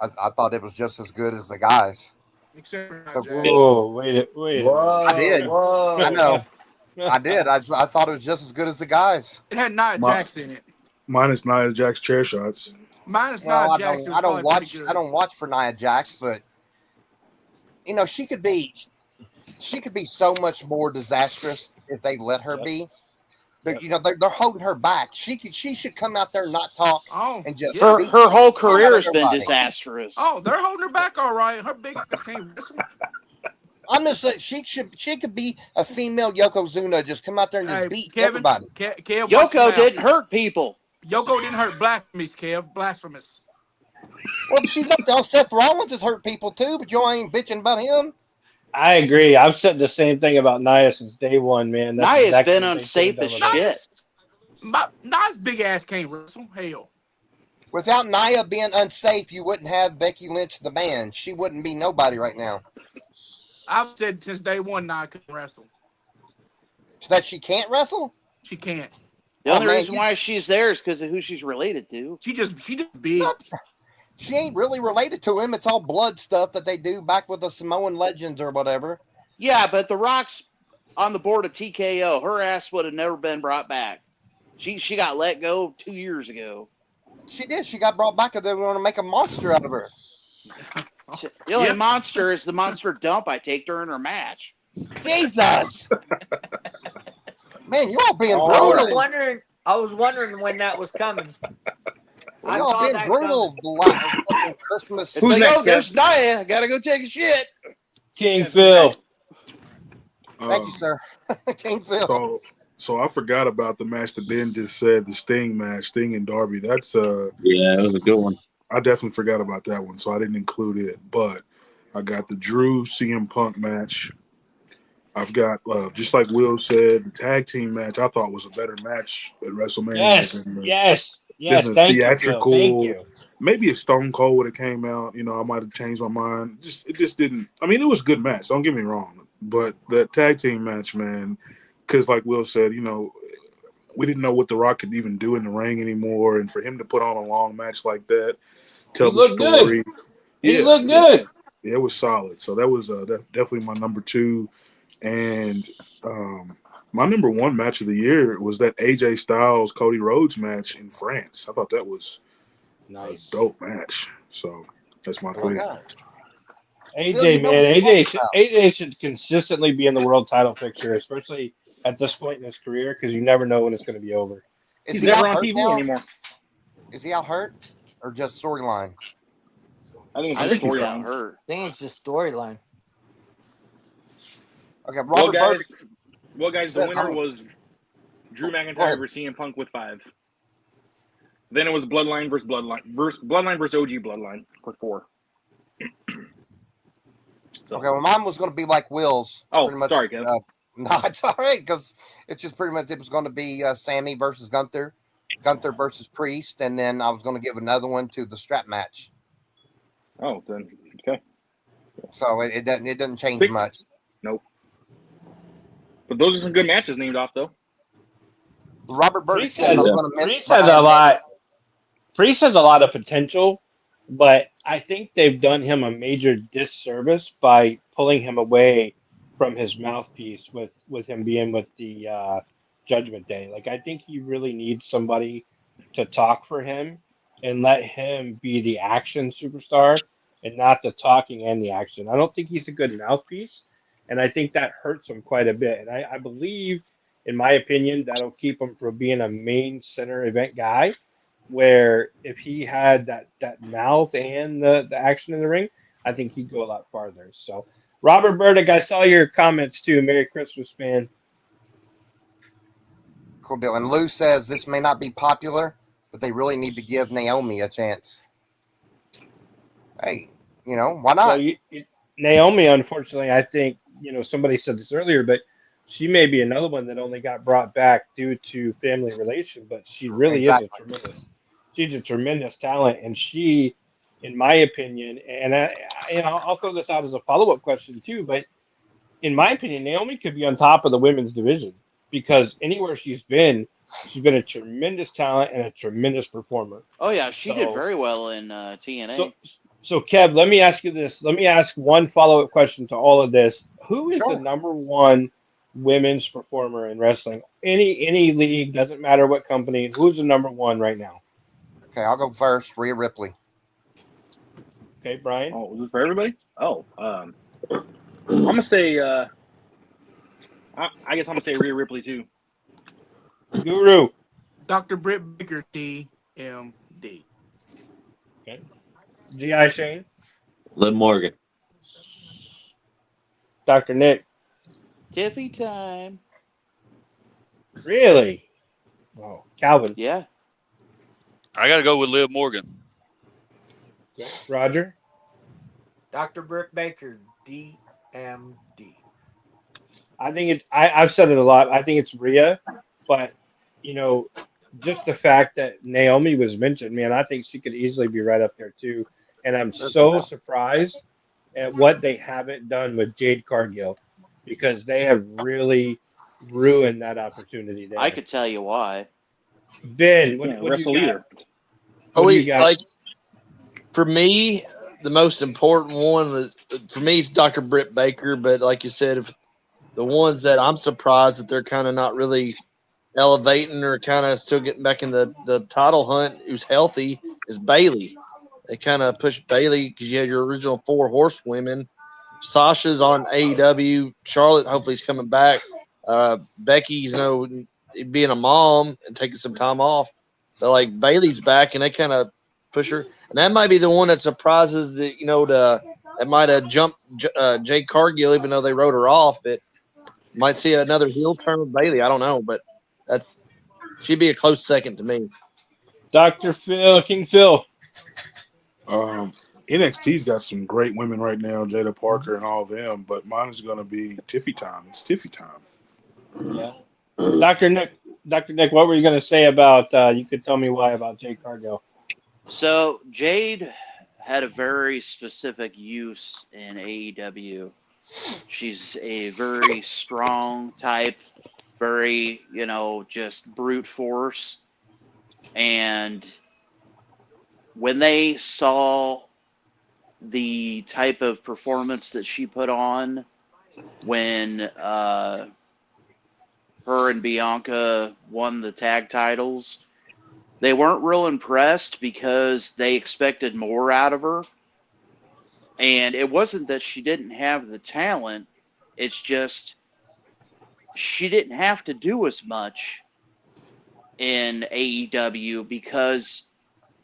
I thought it was just as good as the guys. Whoa, wait. Whoa, I did. Whoa. I know. I did. I thought it was just as good as the guys. It had Nia Jax in it. Minus Nia Jax chair shots. Minus Well, Nia I Jax, don't. was probably pretty good. I don't watch for Nia Jax, but you know, she could be so much more disastrous if they let her Yep. be. You know, they're holding her back. She should come out there and not talk Oh, and just yeah. beat Her whole the shit career out of has been everybody. disastrous. Oh, they're holding her back all right. Her big ass can't wrestle. I'm just saying she could be a female Yokozuna, just come out there and just Hey, beat Kevin, everybody. Kev, watch your Yoko mouth. didn't hurt people. Yoko didn't hurt blasphemous, Kev. Blasphemous. Well, she's not. Seth Rollins has hurt people too, but you ain't bitching about him. I agree. I've said the same thing about Nia since day one, man. That's Nia's exactly been what they should have unsafe done as with her. shit. Nia's big ass can't wrestle. Hell. Without Nia being unsafe, you wouldn't have Becky Lynch, the man. She wouldn't be nobody right now. I've said since day one Nia couldn't wrestle. That she can't wrestle? She can't. The Oh, only man, reason why she's there is because of who she's related to. She just big. She ain't really related to him. It's all blood stuff that they do back with the Samoan legends or whatever. Yeah, but The Rock's on the board of TKO. Her ass would have never been brought back. She got let go 2 years ago. She did. She got brought back because they want to make a monster out of her. The only Yep. monster is the monster dump I take during her match. Jesus! Man, you all being I was brutal. wondering when that was coming. I You all saw being that brutal. Like Christmas. It's Who's like, next, oh, there's Kev? Nia. I gotta go take a shit. King Yeah, Phil. Thank you, sir. King Phil. So I forgot about the match that Ben just said, the Sting match, Sting and Darby. That's Yeah, it was a good one. I definitely forgot about that one, so I didn't include it. But I got the Drew CM Punk match. I've got just like Will said, the tag team match. I thought was a better match at WrestleMania Yes, than the, yes, than yes. the Thank you, Phil. Thank theatrical. you. Maybe if Stone Cold would have came out, you know, I might have changed my mind. It just didn't. I mean, it was a good match. Don't get me wrong, but that tag team match, man, because like Will said, you know, we didn't know what The Rock could even do in the ring anymore, and for him to put on a long match like that, tell He the looked good. story, He yeah, looked good. yeah, it was solid. So that was definitely my number two, and my number one match of the year was that AJ Styles Cody Rhodes match in France. I thought that was Nice. a dope match. So that's my three. Okay. AJ, Phil, you know man, what I'm talking AJ should consistently be in the world title picture, especially at this point in his career, because you never know when it's going to be over. Is He's he never out on hurt TV now? anymore. Is he out hurt or just storyline? I think I it's think just he's got storyline. hurt. I think it's just storyline. Okay, Well, Robert guys, Burke. the says, winner I'm- was Drew Go McIntyre ahead. versus CM Punk with 5. Then it was Bloodline versus OG Bloodline with 4. So, Okay, well, mine was going to be like Will's. Oh, pretty much, sorry, Kev. No, it's all right because it's just pretty much it was going to be Sammy versus Gunther, Gunther versus Priest, and then I was going to give another one to the strap match. Oh, then okay. So it doesn't change 6. much. Nope. But those are some good matches named off though. Robert Burke Priest says has, I'm going to miss Priest has a Brian lot. Priest has a lot of potential, but I think they've done him a major disservice by pulling him away from his mouthpiece with him being with the Judgment Day. Like, I think he really needs somebody to talk for him and let him be the action superstar and not the talking and the action. I don't think he's a good mouthpiece, and I think that hurts him quite a bit. And I believe, in my opinion, that'll keep him from being a main center event guy, where if he had that mouth and the action in the ring, I think he'd go a lot farther. So, Robert Burdick, I saw your comments too. Merry Christmas, man. Cool deal. And Lou says this may not be popular, but they really need to give Naomi a chance. Hey, you know, why not? Well, Naomi, unfortunately, I think, somebody said this earlier, but she may be another one that only got brought back due to family relation, but she really is she's a tremendous talent. And she, in my opinion, and I'll throw this out as a follow-up question too, but in my opinion, Naomi could be on top of the women's division because anywhere she's been a tremendous talent and a tremendous performer. Oh yeah, she did very well in TNA. So Kev, let me ask you this. Let me ask one follow-up question to all of this. Who is the number one women's performer in wrestling? Any league, doesn't matter what company. Who's the number one right now? Okay, I'll go first. Rhea Ripley. Okay, Brian. Oh, is this for everybody? Oh, I'm gonna say. I guess I'm gonna say Rhea Ripley too. Guru. Dr. Britt Baker, DMD. Okay. G.I. Shane. Liv Morgan. Dr. Nick. Tiffy time. Really? Oh, Calvin. Yeah. I got to go with Liv Morgan. Okay. Roger. Dr. Britt Baker, DMD. I think I've said it a lot. I think it's Rhea, but just the fact that Naomi was mentioned, man, I think she could easily be right up there too. And I'm so surprised at what they haven't done with Jade Cargill, because they have really ruined that opportunity there. I could tell you why. Ben, She what can't do you wrestle got? either. What do you got? Like for me, the most important one for me is Dr. Britt Baker. But like you said, if the ones that I'm surprised that they're kind of not really elevating or kind of still getting back in the title hunt, who's healthy, is Bailey. They kind of pushed Bailey because you had your original 4 horsewomen. Sasha's on AEW. Charlotte hopefully is coming back. Becky's being a mom and taking some time off. But like Bailey's back and they kind of push her, and that might be the one that surprises that might have jumped Jade Cargill even though they wrote her off. But might see another heel turn with Bailey. I don't know, but she'd be a close second to me. Dr. Phil, King Phil. NXT's got some great women right now, Jada Parker and all of them, but mine is going to be Tiffy time. It's Tiffy time. Yeah. Dr. Nick, what were you going to say about, you could tell me why about Jade Cargill? So Jade had a very specific use in AEW. She's a very strong type, very, just brute force. And when they saw the type of performance that she put on when her and Bianca won the tag titles, they weren't real impressed because they expected more out of her. And it wasn't that she didn't have the talent, it's just she didn't have to do as much in AEW because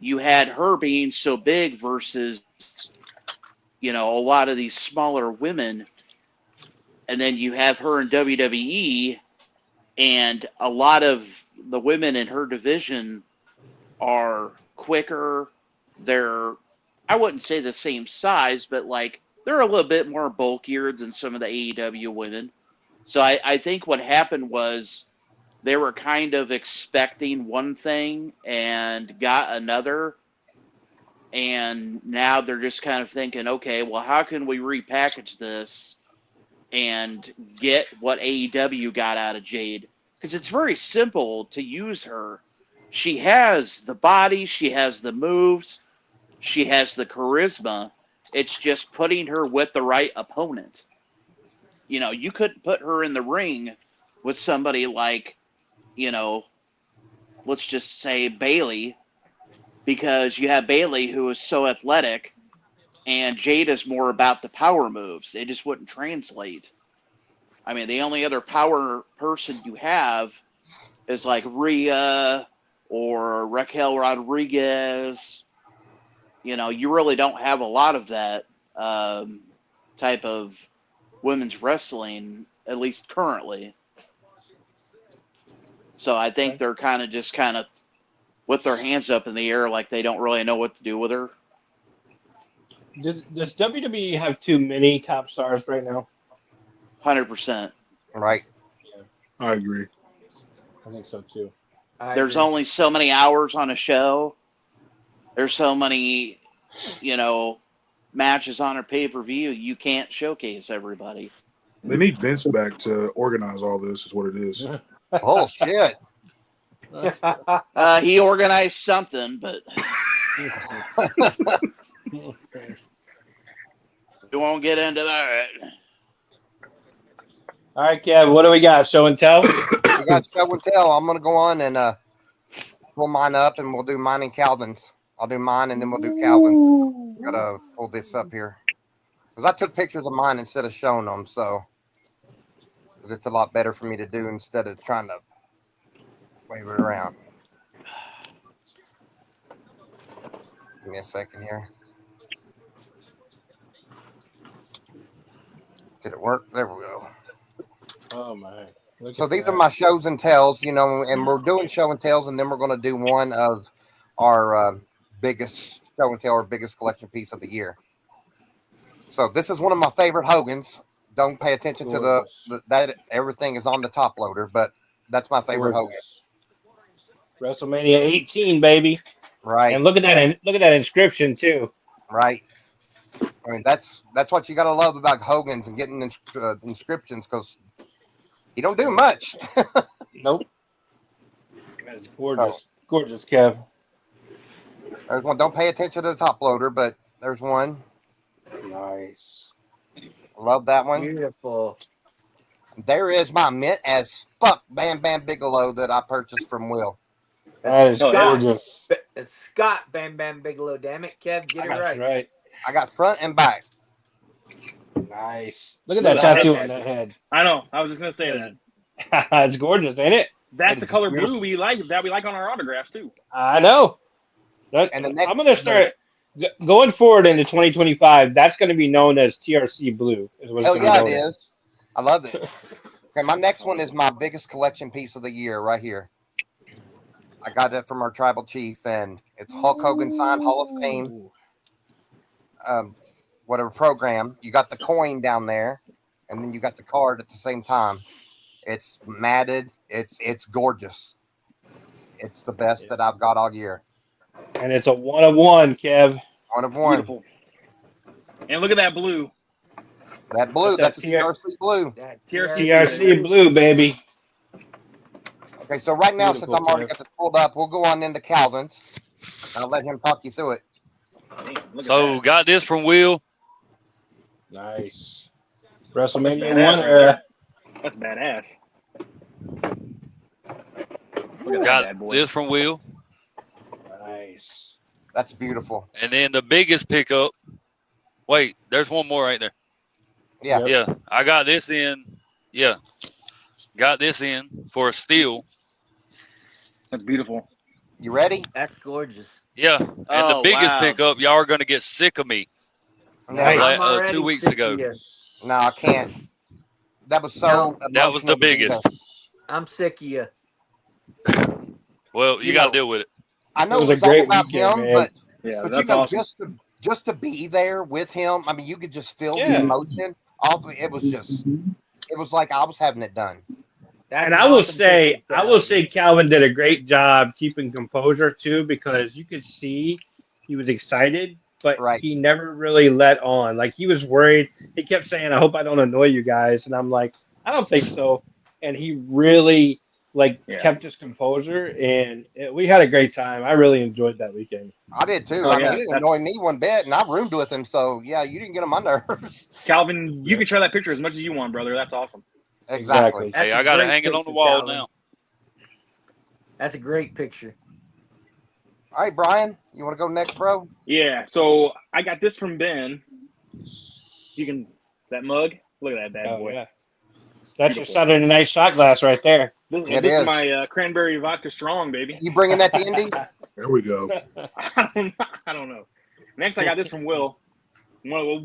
you had her being so big versus, a lot of these smaller women. And then you have her in WWE, and a lot of the women in her division are quicker. They're, I wouldn't say the same size, but they're a little bit more bulkier than some of the AEW women. So I think what happened was they were kind of expecting one thing and got another. And now they're just kind of thinking, okay, well, how can we repackage this and get what AEW got out of Jade? Because it's very simple to use her. She has the body, she has the moves, she has the charisma. It's just putting her with the right opponent. You couldn't put her in the ring with somebody like, let's just say Bailey, because you have Bailey who is so athletic and Jade is more about the power moves. It just wouldn't translate. I mean, the only other power person you have is like Rhea or Raquel Rodriguez. You really don't have a lot of that type of women's wrestling, at least currently. So I think they're kind of with their hands up in the air like they don't really know what to do with her. Does WWE have too many top stars right now? 100%. Right. Yeah, I agree. I think so too. There's only so many hours on a show. There's so many, matches on a pay-per-view. You can't showcase everybody. They need Vince back to organize all this, is what it is. Oh, shit. He organized something, but we won't get into that. All right, Kev, what do we got? Show and tell? We got show and tell. I'm going to go on and pull mine up and we'll do mine and Calvin's. I'll do mine and then we'll do Calvin's. Gotta pull this up here because I took pictures of mine instead of showing them, so because it's a lot better for me to do instead of trying to wave it around. Give me a second here. Did it work? There we go. Oh my! So these are my shows and tells, you know, and we're doing show and tells, and then we're going to do one of our biggest show and tell, or biggest collection piece of the year. So this is one of my favorite Hogans. Don't pay attention to that everything is on the top loader, but that's my favorite Hogan. WrestleMania 18, baby. Right. And look at that inscription too. Right. I mean, that's what you got to love about Hogan's and getting inscriptions, because he don't do much. Nope. That's gorgeous. Gorgeous, Kev. There's one. Don't pay attention to the top loader, but there's one. Nice. Love that one. Beautiful. There is my mint as fuck Bam Bam Bigelow that I purchased from Will. That is Scott. gorgeous. It's Scott Bam Bam Bigelow. Damn it, Kev, get it That's right. right. I got front and back. Nice. Look at that tattoo on that head. I know. I was just gonna say that. It's gorgeous, ain't it? That's the color blue we like on our autographs too. I know. And the next, I'm going to start going forward into 2025. That's going to be known as TRC Blue. Hell yeah, it is. I love it. Okay, my next one is my biggest collection piece of the year right here. I got it from our tribal chief, and it's Hulk Hogan signed Hall of Fame. Whatever program. You got the coin down there, and then you got the card at the same time. It's matted. It's gorgeous. It's the best that I've got all year. And it's a 1 of 1, Kev. 1 of 1. Beautiful. And look at that blue. That blue. That's a TRC blue. TRC Blue, baby. Okay, so right now, Beautiful, since I'm already got this pulled up, we'll go on into Calvin's. I'll let him talk you through it. So got this from Will. Nice. WrestleMania 1 era. That's badass. Got this from Will. Nice. That's beautiful. And then the biggest pickup. Wait, there's one more right there. Yeah. Yeah. I got this in. Yeah. Got this in for a steal. That's beautiful. You ready? That's gorgeous. Yeah. And the biggest pickup, y'all are going to get sick of me. Nice. 2 weeks ago. No, I can't. That was so. That was the biggest. I'm sick of you. Well, you got to deal with it. I know it was it's a all great about weekend, him, man. but that's you know, awesome. just to be there with him, I mean, you could just feel the emotion. It was like I was having it done. That's And an I will awesome say, picture. Calvin did a great job keeping composure too, because you could see he was excited, but he never really let on. Like, he was worried. He kept saying, "I hope I don't annoy you guys," and I'm like, "I don't think so." And he really kept his composure, and we had a great time. I really enjoyed that weekend. I did too. I mean, he didn't annoy me one bit, and I roomed with him. So yeah, you didn't get on my nerves. Calvin, you can share that picture as much as you want, brother. That's awesome. Exactly. Hey, I got to hang it on the wall now. That's a great picture. All right, Brian, you want to go next, bro? Yeah. So I got this from Ben. That mug. Look at that bad boy. Yeah. That's your Saturday night shot glass right there. This is my cranberry vodka strong, baby. You bringing that to Indy? There we go. I don't know. Next, I got this from Will. One of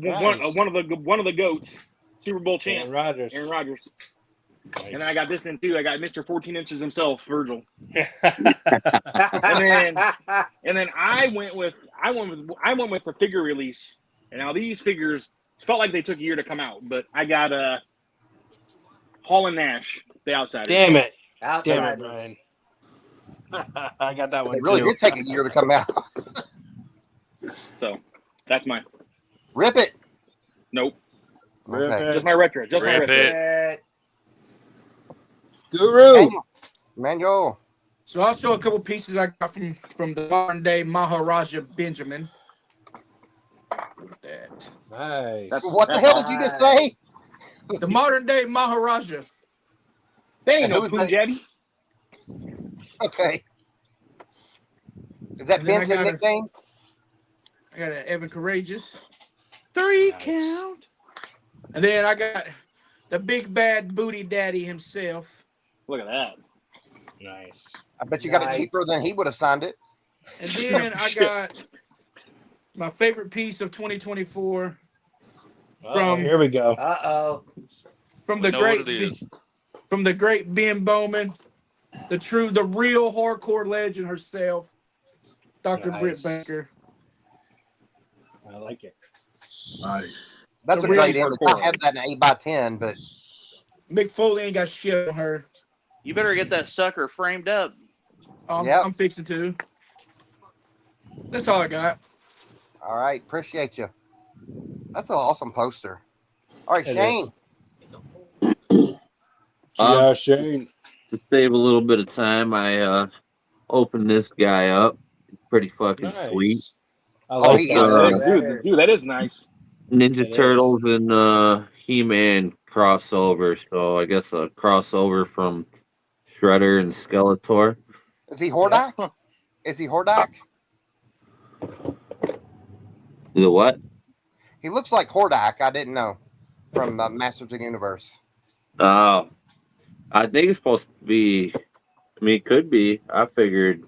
the goats, Super Bowl champ, Aaron Rodgers. Nice. And then I got this in too. I got Mr. 14 inches himself, Virgil. and then I went with the figure release. And now these figures, it felt like they took a year to come out, but I got Hall and Nash, the Outsiders. Damn it, Outsiders. Brian. I got that one. It really did take a year to come out. So that's mine. Rip it. Nope. Okay. Just my retro. Rip it. Guru. Manuel. So I'll show a couple pieces I got from the modern day Maharaja Benjamin. Look at that. Nice. What the hell did you just say? The modern day Maharaja. They ain't And no who is that? Punjabi. Okay. Is that And then I Benson got a- nickname? I got an Evan Courageous. 3 Nice. count. And then I got the big bad booty daddy himself. Look at that. Nice. I bet you got it Nice. cheaper than he would have signed it. And then I Shit. got my favorite piece of 2024 Oh, here we go. Uh-oh. from We the know what great it is. from the great Ben Bowman, the real hardcore legend herself, Dr. Nice. Britt Baker. I like it. Nice. That's The a great real image. hardcore. I have that in 8x10, but Mick Foley ain't got shit on her. You better get that sucker framed up. Yep. I'm fixing to. That's all I got. all right, appreciate you. That's an awesome poster. All right, It is. Shane. Yeah, Shane. To save a little bit of time, I opened this guy up. It's pretty fucking Nice. sweet. I Oh, like he that. is. Dude, that is nice. Ninja It is. Turtles and He-Man crossover. So I guess a crossover from Shredder and Skeletor. Is he Hordak? Is he Hordak? The what? He looks like Hordak. I didn't know from Masters of the Universe. I think it's supposed to be. I mean, it could be. I figured.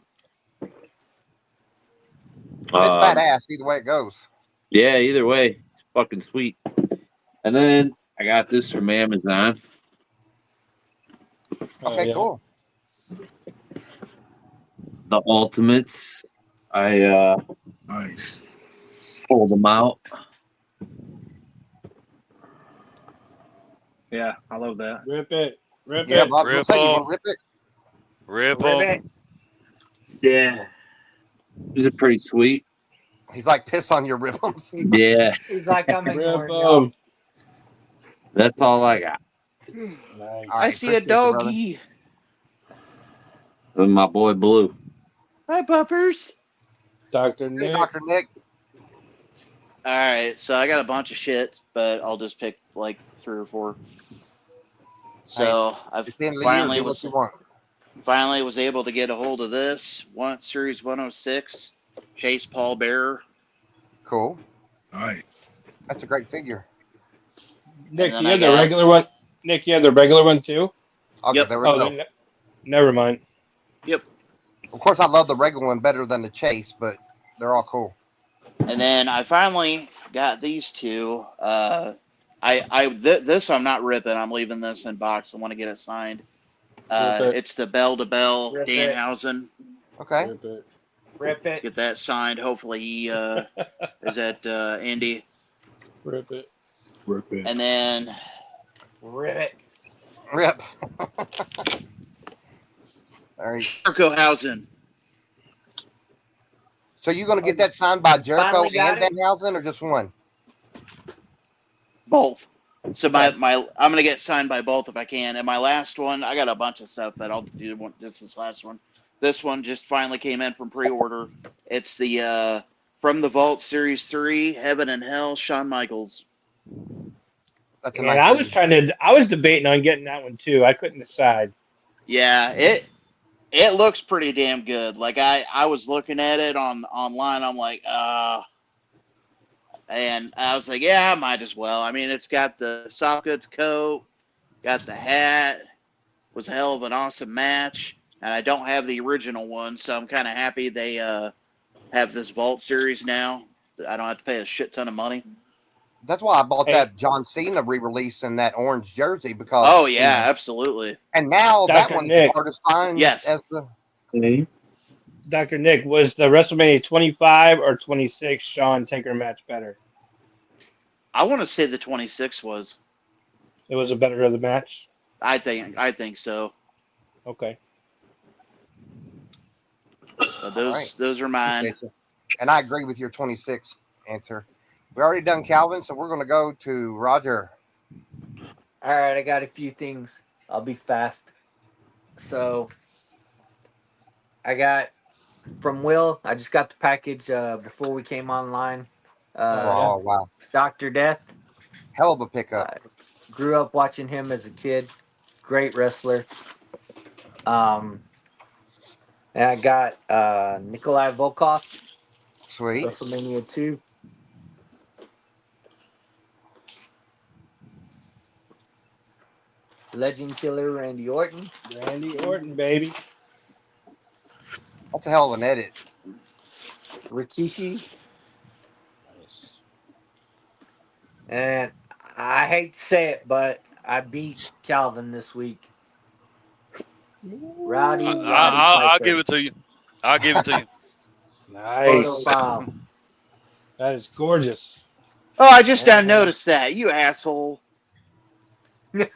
It's badass either way it goes. Yeah, either way, it's fucking sweet. And then I got this from Amazon. Okay, yeah. cool. The Ultimates. I Nice. pulled them out. Yeah, I love that. Rip it. Rip Yeah, it. Bob, Rip say you on. want to rip it? Rip Rip 'em. it. Yeah. These are pretty sweet. He's like, piss on your ribbons. Yeah, He's like, I'm Rip ignoring y'all. 'em. that's all I got. Nice. All I right, see a appreciate you, brother. doggy. And my boy Blue. Hi, puppers. Dr. Hey, Nick. Dr. Nick. All right, so I got a bunch of shit, but I'll just pick like 3 or 4. So I've It's the end of the year. finally Do what was you want. able to get a hold of this Series 106 Chase Paul Bearer. Cool. Nice. That's a great figure. Nick, And then you I have the got- regular one? Nick, you have the regular one too? Okay, Yep. the Oh, original. then, never mind. Of course, I love the regular one better than the Chase, but they're all cool. And then I finally got these two. This I'm not ripping. I'm leaving this in box. I want to get it signed. Rip it. It's the Bell to Bell Rip it. Danhausen. Okay. Rip it. Rip it. Get that signed. Hopefully he is at Indy. Rip it. Rip it. And then Rip it. Rip. All right. Jerichohausen. So you're going to get that signed by Jericho Finally got and it? Danhausen or just one? Both. So my I'm gonna get signed by both if I can. And my last one, I got a bunch of stuff, but I'll do one just this last one. This one just finally came in from pre-order. It's the From the Vault Series 3, Heaven and Hell, Shawn Michaels. That's a And nice I was figure. I was debating on getting that one too. I couldn't decide. Yeah, it looks pretty damn good. Like I was looking at it online. I'm like, and I was like, yeah, I might as well. I mean, it's got the soft goods coat, got the hat. Was a hell of an awesome match, and I don't have the original one, so I'm kind of happy they have this Vault series now. I don't have to pay a shit ton of money. That's why I bought Hey. that John Cena re-release in that orange jersey because. Oh yeah, absolutely. And now that Dr. one's Nick. hard to find. Yes. As the Dr. Nick, was the WrestleMania 25 or 26 Shawn Taker match better? I want to say the 26 was. It was a better of the match. I think so. Okay. So those All right. those are mine. Appreciate you. And I agree with your 26 answer. We already done Calvin, so we're going to go to Roger. All right, I got a few things. I'll be fast. So, I got from Will. I just got the package before we came online. Oh, wow. Dr. Death. Hell of a pickup. Grew up watching him as a kid. Great wrestler. And I got Nikolai Volkov, Sweet. WrestleMania 2. Legend Killer Randy Orton. Randy Orton, baby. That's a hell of an edit. Rikishi. Nice. And I hate to say it, but I beat Calvin this week. Rowdy Roddy I'll Piper. give it to you. I'll give it to you. Nice. Photo file. That is gorgeous. Oh, I just now noticed that. You asshole. What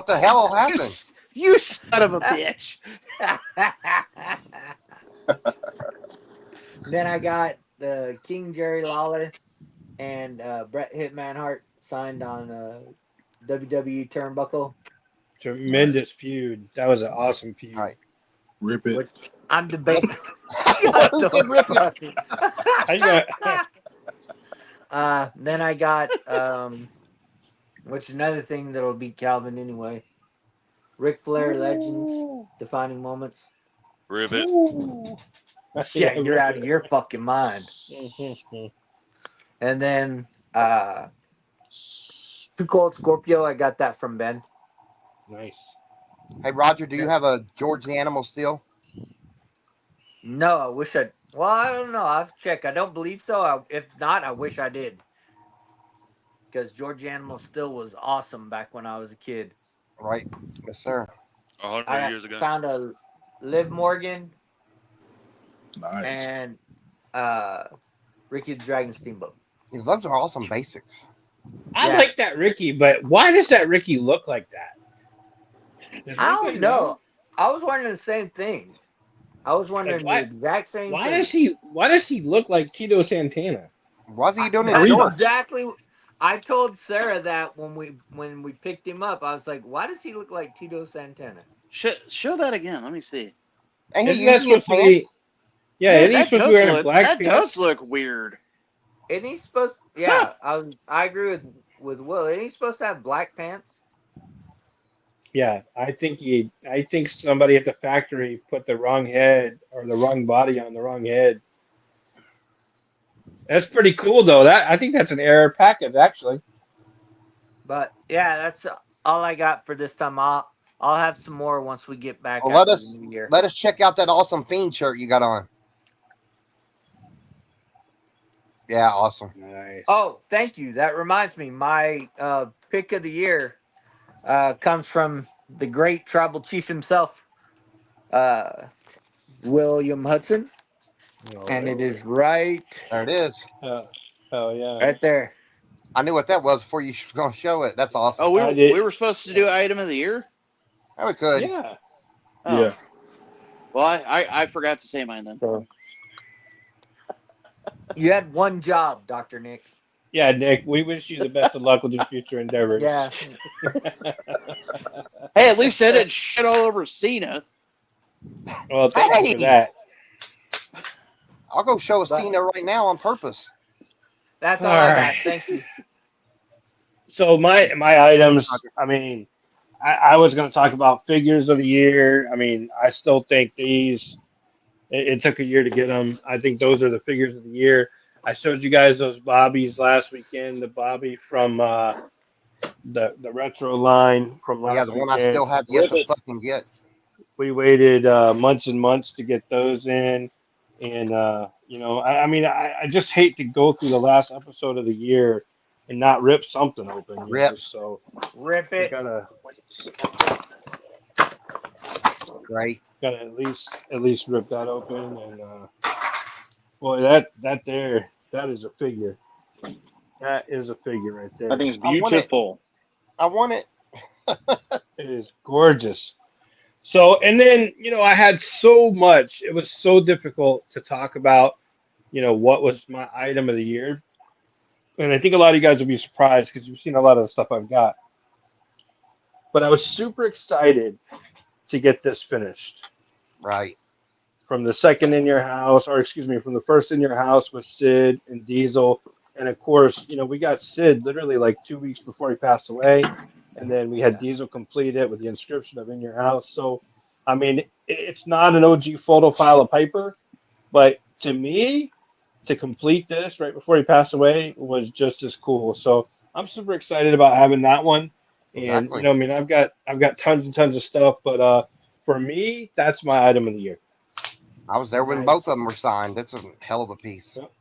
the hell You, happened? you son of a bitch. Then I got the King Jerry Lawler and Bret Hitman Hart signed on WWE Turnbuckle. Tremendous feud. That was an awesome feud. Right. Rip it. Which I'm debating. Who said rip it? How you gonna- Then I got which is another thing that'll beat Calvin anyway. Ric Flair Legends Defining Moments. Ribbit. Yeah, you're out of your fucking mind. And then Too Cold Scorpio, I got that from Ben. Nice. Hey, Roger, do you have a George the Animal still? No, I wish I. Well, I don't know. I'll have to check. I don't believe so. If not, I wish I did. Because George Animal still was awesome back when I was a kid. Right. Yes, sir. 100 years ago. Found a Liv Morgan Nice. and Ricky the Dragon Steamboat. Yeah, those are awesome basics. I Yeah. like that Ricky, but why does that Ricky look like that? Does I anybody don't know. I was wondering the same thing. I was wondering why- the exact same Why thing. does he look like Tito Santana? Why's he doing his That's shorts? exactly. I told Sarah that when we picked him up, I was like, "Why does he look like Tito Santana?" Show that again. Let me see. Ain't Isn't he that usually in supposed to be? pants? Yeah, isn't he that supposed to does be wearing look, black that pants? does look weird. And he's supposed. Yeah, I agree with Will. Isn't he supposed to have black pants? Yeah, I think somebody at the factory put the wrong head or the wrong body on the wrong head. That's pretty cool though. I think that's an error package actually. But yeah, that's all I got for this time. I'll have some more once we get back Well, after the new year. let us check out that awesome Fiend shirt you got on. Yeah, awesome. Nice. Oh, thank you. That reminds me. My pick of the year comes from the great tribal chief himself, William Hudson. And it is right There it is. Oh yeah. right there. I knew what that was before you were going to show it. That's awesome. Oh, I did. we were supposed to do item of the year. Yeah, we could. Yeah. Oh. Yeah. Well, I forgot to say mine then. So, you had one job, Dr. Nick. Yeah, Nick, we wish you the best of luck with your future endeavors. Yeah. Hey, at least I didn't shit all over Cena. Well, thank you Hey! for that. I'll go show a But- Cena right now on purpose. That's all All I got. right. Thank you. So my items, I mean, I was going to talk about figures of the year. I mean, I still think these. It took a year to get them. I think those are the figures of the year. I showed you guys those Bobbies last weekend. The Bobby from the retro line from last Yeah, the one weekend. I still have yet to Ribbit. fucking get. We waited months and months to get those in, and you know, I mean, I just hate to go through the last episode of the year and not rip something open. You know? Rip. So Rip we it. gotta Right. at least rip that open, and boy, that there, that is a figure. That is a figure right there. I think it's I want it. beautiful. I want it. It is gorgeous. So, and then, you know, I had so much, it was so difficult to talk about, you know, what was my item of the year. And I think a lot of you guys will be surprised because you've seen a lot of the stuff I've got. But I was super excited to get this finished. Right. From the second in your house, or excuse me, from the first in your house with Sid and Diesel. And of course, you know, we got Sid literally like 2 weeks before he passed away. And then we had Diesel complete it with the inscription of in your house. So I mean, it's not an OG photo file of Piper, but to me, to complete this right before he passed away was just as cool. So I'm super excited about having that one. And Exactly. I mean, I've got tons and tons of stuff, but for me, that's my item of the year. I was there when Nice. both of them were signed. That's a hell of a piece. Yep.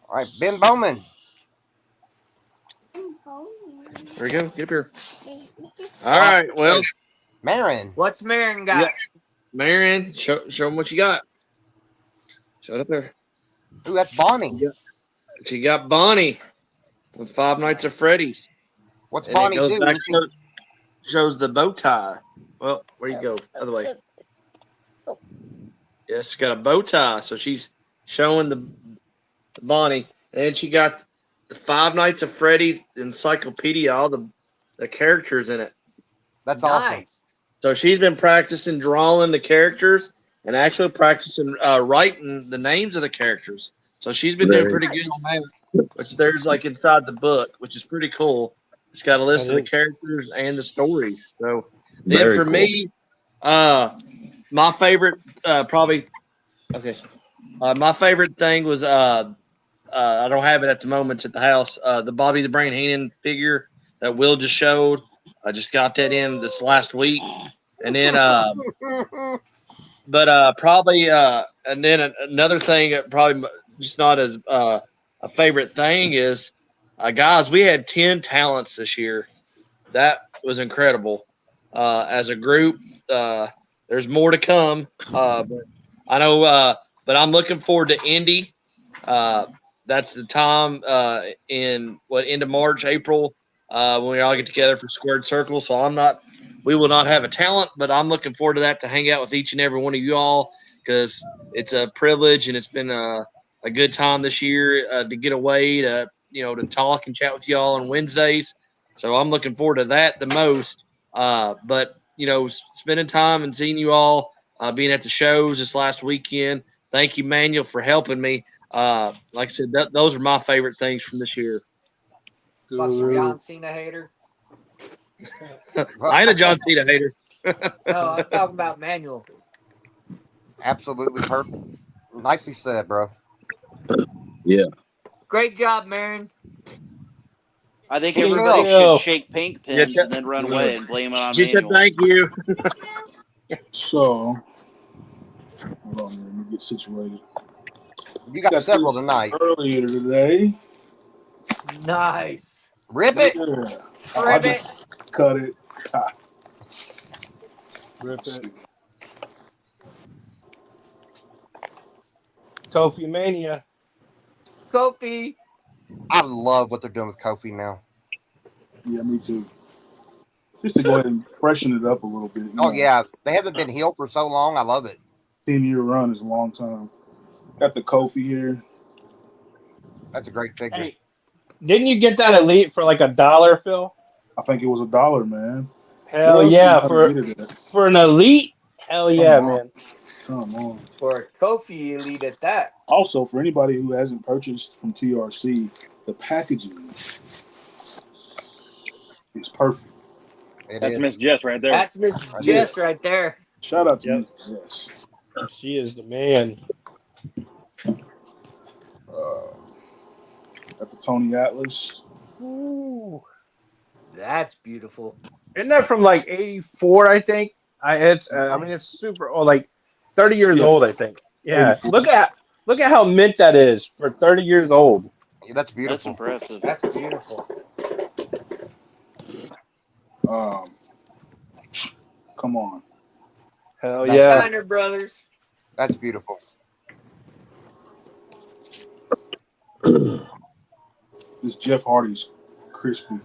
All right, Ben Bowman. There you go. Get up here. All right. Well, Marin. What's Marin got? Yeah. Marion, show them what you got. Show it up there. Ooh, that's Bonnie. She got Bonnie with Five Nights at Freddy's. What's And Bonnie it goes do? back shows the bow tie. Well, where you go? Other way. Yes, she got a bow tie. So she's showing the Bonnie. And she got the Five Nights at Freddy's encyclopedia, all the characters in it. That's awesome. Nice. So she's been practicing drawing the characters and actually practicing writing the names of the characters. So she's been doing pretty good on that, which there's like inside the book, which is pretty cool. It's got a list of the characters and the stories. So then for me, my favorite my favorite thing was I don't have it at the moment. It's at the house. The Bobby the Brain Heenan figure that Will just showed. I just got that in this last week. And then probably and then another thing that probably just not as a favorite thing is guys, we had 10 talents this year. That was incredible. As a group, there's more to come. But I know but I'm looking forward to Indy. That's the time in end of March, April, when we all get together for Squared Circle. So we will not have a talent, but I'm looking forward to that, to hang out with each and every one of you all, because it's a privilege and it's been a good time this year to get away to talk and chat with y'all on Wednesdays. So I'm looking forward to that the most. But spending time and seeing you all, being at the shows this last weekend. Thank you, Manuel, for helping me. Like I said, those are my favorite things from this year. Fucking John Cena hater. I ain't a John Cena hater. No, I'm talking about Manuel. Absolutely perfect. Nicely said, bro. Yeah. Great job, Marin. I think Hey, everybody Will. should shake pink pins and then run away and blame it on Manuel. Thank you. So, hold on, man. Let me get situated. You got several tonight. Earlier today. Nice. Rip it. Yeah. Rip I it. just cut it. Rip it. Kofi Mania. Kofi. I love what they're doing with Kofi now. Yeah, me too. Just to go ahead and freshen it up a little bit. Oh, yeah. They haven't been healed for so long. I love it. 10-year run is a long time. Got the Kofi here. That's a great figure. Hey, didn't you get that Elite for like $1, Phil? I think it was $1, man. Hell yeah, for an Elite. Hell yeah, man. Come on. For a Kofi Elite at that. Also, for anybody who hasn't purchased from TRC, the packaging is perfect. That's Miss Jess right there. That's Miss Jess right there. Shout out to Miss Jess. She is the man. At the Tony Atlas. Ooh, that's beautiful. Isn't that from like '84? I think. It's super old, like 30 years old. I think. Yeah. 84. Look at how mint that is for 30 years old. Yeah, that's beautiful. That's impressive. That's beautiful. Come on. Hell yeah. Steiner Brothers. That's beautiful. This Jeff Hardy's crispy.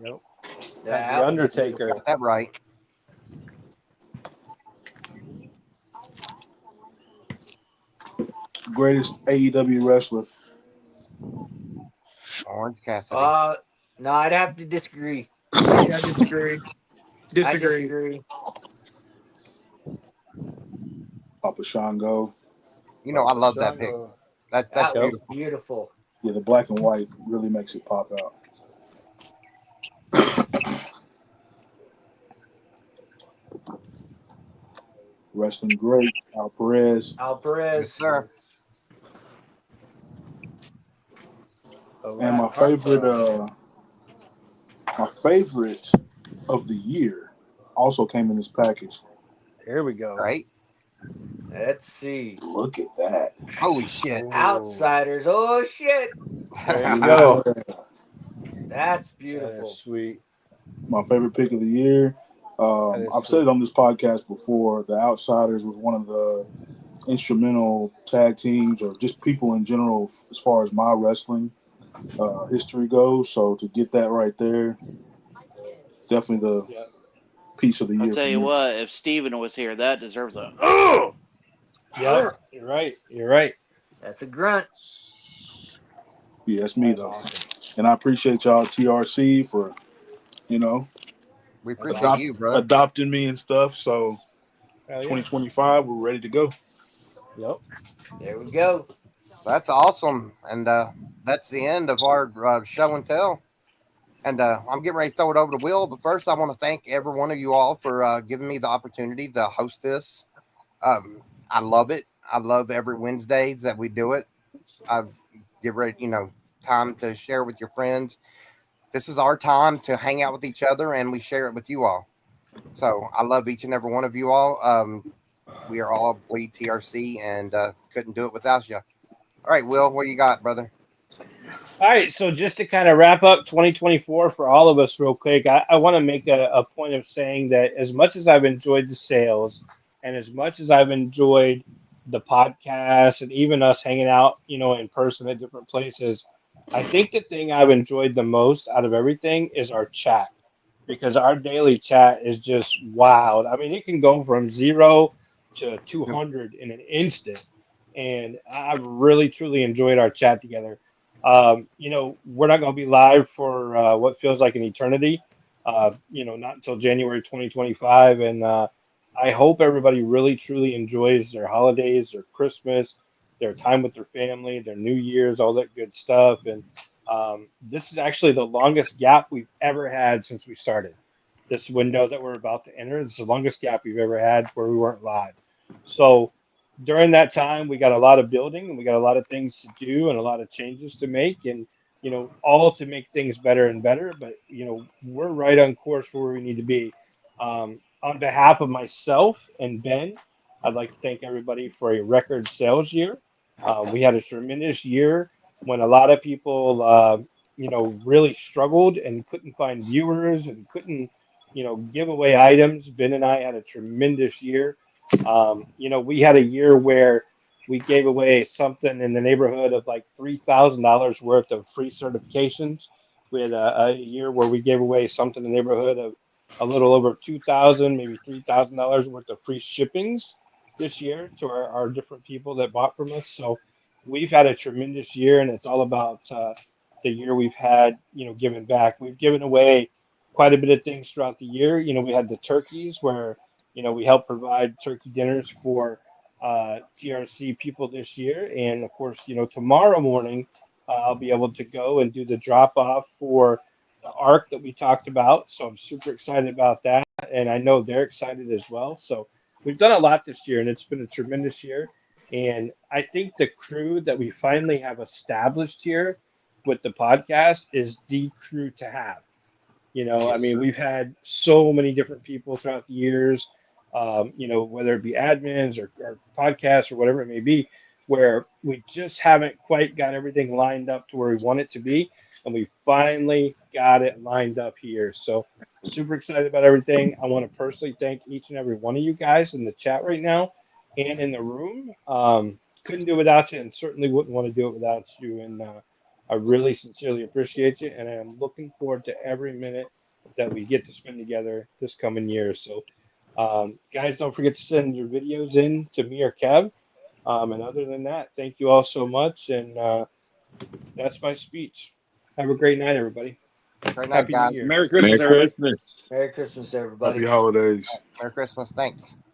Yep. That's the Undertaker. Got that right. Greatest AEW wrestler. Orange Cassidy. No, I'd have to disagree. Yeah, disagree. I Disagree. disagree. Papa Shango. You know, I love that pick. That's That was beautiful. beautiful. Yeah, the black and white really makes it pop out. wrestling great, Al Perez. Al Perez. Yes, sir. And my favorite of the year also came in this package. Here we go. Great. Let's see. Look at that. Holy shit. Outsiders. Oh shit. There you go. That's That beautiful. is sweet. My favorite pick of the year. I've said it on this podcast before. The Outsiders was one of the instrumental tag teams, or just people in general, as far as my wrestling history goes. So to get that right there, definitely the piece of the year. I'll tell for you me. what, if Steven was here, that deserves a oh. Yeah, you're right. You're right. That's a grunt. Yeah, that's me though. And I appreciate y'all TRC for, We appreciate you, bro. adopting me and stuff. So Hell yeah. 2025, we're ready to go. Yep. There we go. That's awesome. And that's the end of our show and tell. And I'm getting ready to throw it over to Will. But first, I want to thank every one of you all for giving me the opportunity to host this. I love it. I love every Wednesday that we do it. I give ready, time to share with your friends. This is our time to hang out with each other, and we share it with you all. So I love each and every one of you all. We are all Bleed TRC, and couldn't do it without you. All right, Will, what you got, brother? All right, so just to kind of wrap up 2024 for all of us real quick, I want to make a point of saying that as much as I've enjoyed the sales and as much as I've enjoyed the podcast and even us hanging out, in person at different places, I think the thing I've enjoyed the most out of everything is our chat, because our daily chat is just wild. I mean, it can go from 0 to 200 in an instant. And I've really, truly enjoyed our chat together. We're not going to be live for what feels like an eternity, not until January 2025. And I hope everybody really, truly enjoys their holidays, their Christmas, their time with their family, their New Year's, all that good stuff. And this is actually the longest gap we've ever had since we started. This window that we're about to enter, it's the longest gap we've ever had where we weren't live. So, during that time, we got a lot of building and we got a lot of things to do and a lot of changes to make, and all to make things better and better. But we're right on course for where we need to be. On behalf of myself and Ben, I'd like to thank everybody for a record sales year. We had a tremendous year when a lot of people, really struggled and couldn't find viewers and couldn't, give away items. Ben and I had a tremendous year. We had a year where we gave away something in the neighborhood of like $3,000 worth of free certifications. We had a year where we gave away something in the neighborhood of a little over $2,000, maybe $3,000 worth of free shippings this year to our different people that bought from us. So we've had a tremendous year, and it's all about the year we've had, giving back. We've given away quite a bit of things throughout the year. We had the turkeys where we help provide turkey dinners for TRC people this year. And of course, tomorrow morning, I'll be able to go and do the drop off for the ARC that we talked about. So I'm super excited about that. And I know they're excited as well. So we've done a lot this year, and it's been a tremendous year. And I think the crew that we finally have established here with the podcast is the crew to have. We've had so many different people throughout the years, whether it be admins or podcasts or whatever it may be, where we just haven't quite got everything lined up to where we want it to be. And we finally got it lined up here. So super excited about everything. I want to personally thank each and every one of you guys in the chat right now and in the room. Couldn't do it without you, and certainly wouldn't want to do it without you. And I really sincerely appreciate you, and I'm looking forward to every minute that we get to spend together this coming year. So, guys, don't forget to send your videos in to me or Kev. And other than that, thank you all so much. And that's my speech. Have a great night, everybody. Great night, Happy guys. New Year. Merry Merry Christmas, everybody. Christmas. Merry Christmas, everybody. Happy holidays. Merry Christmas. Thanks.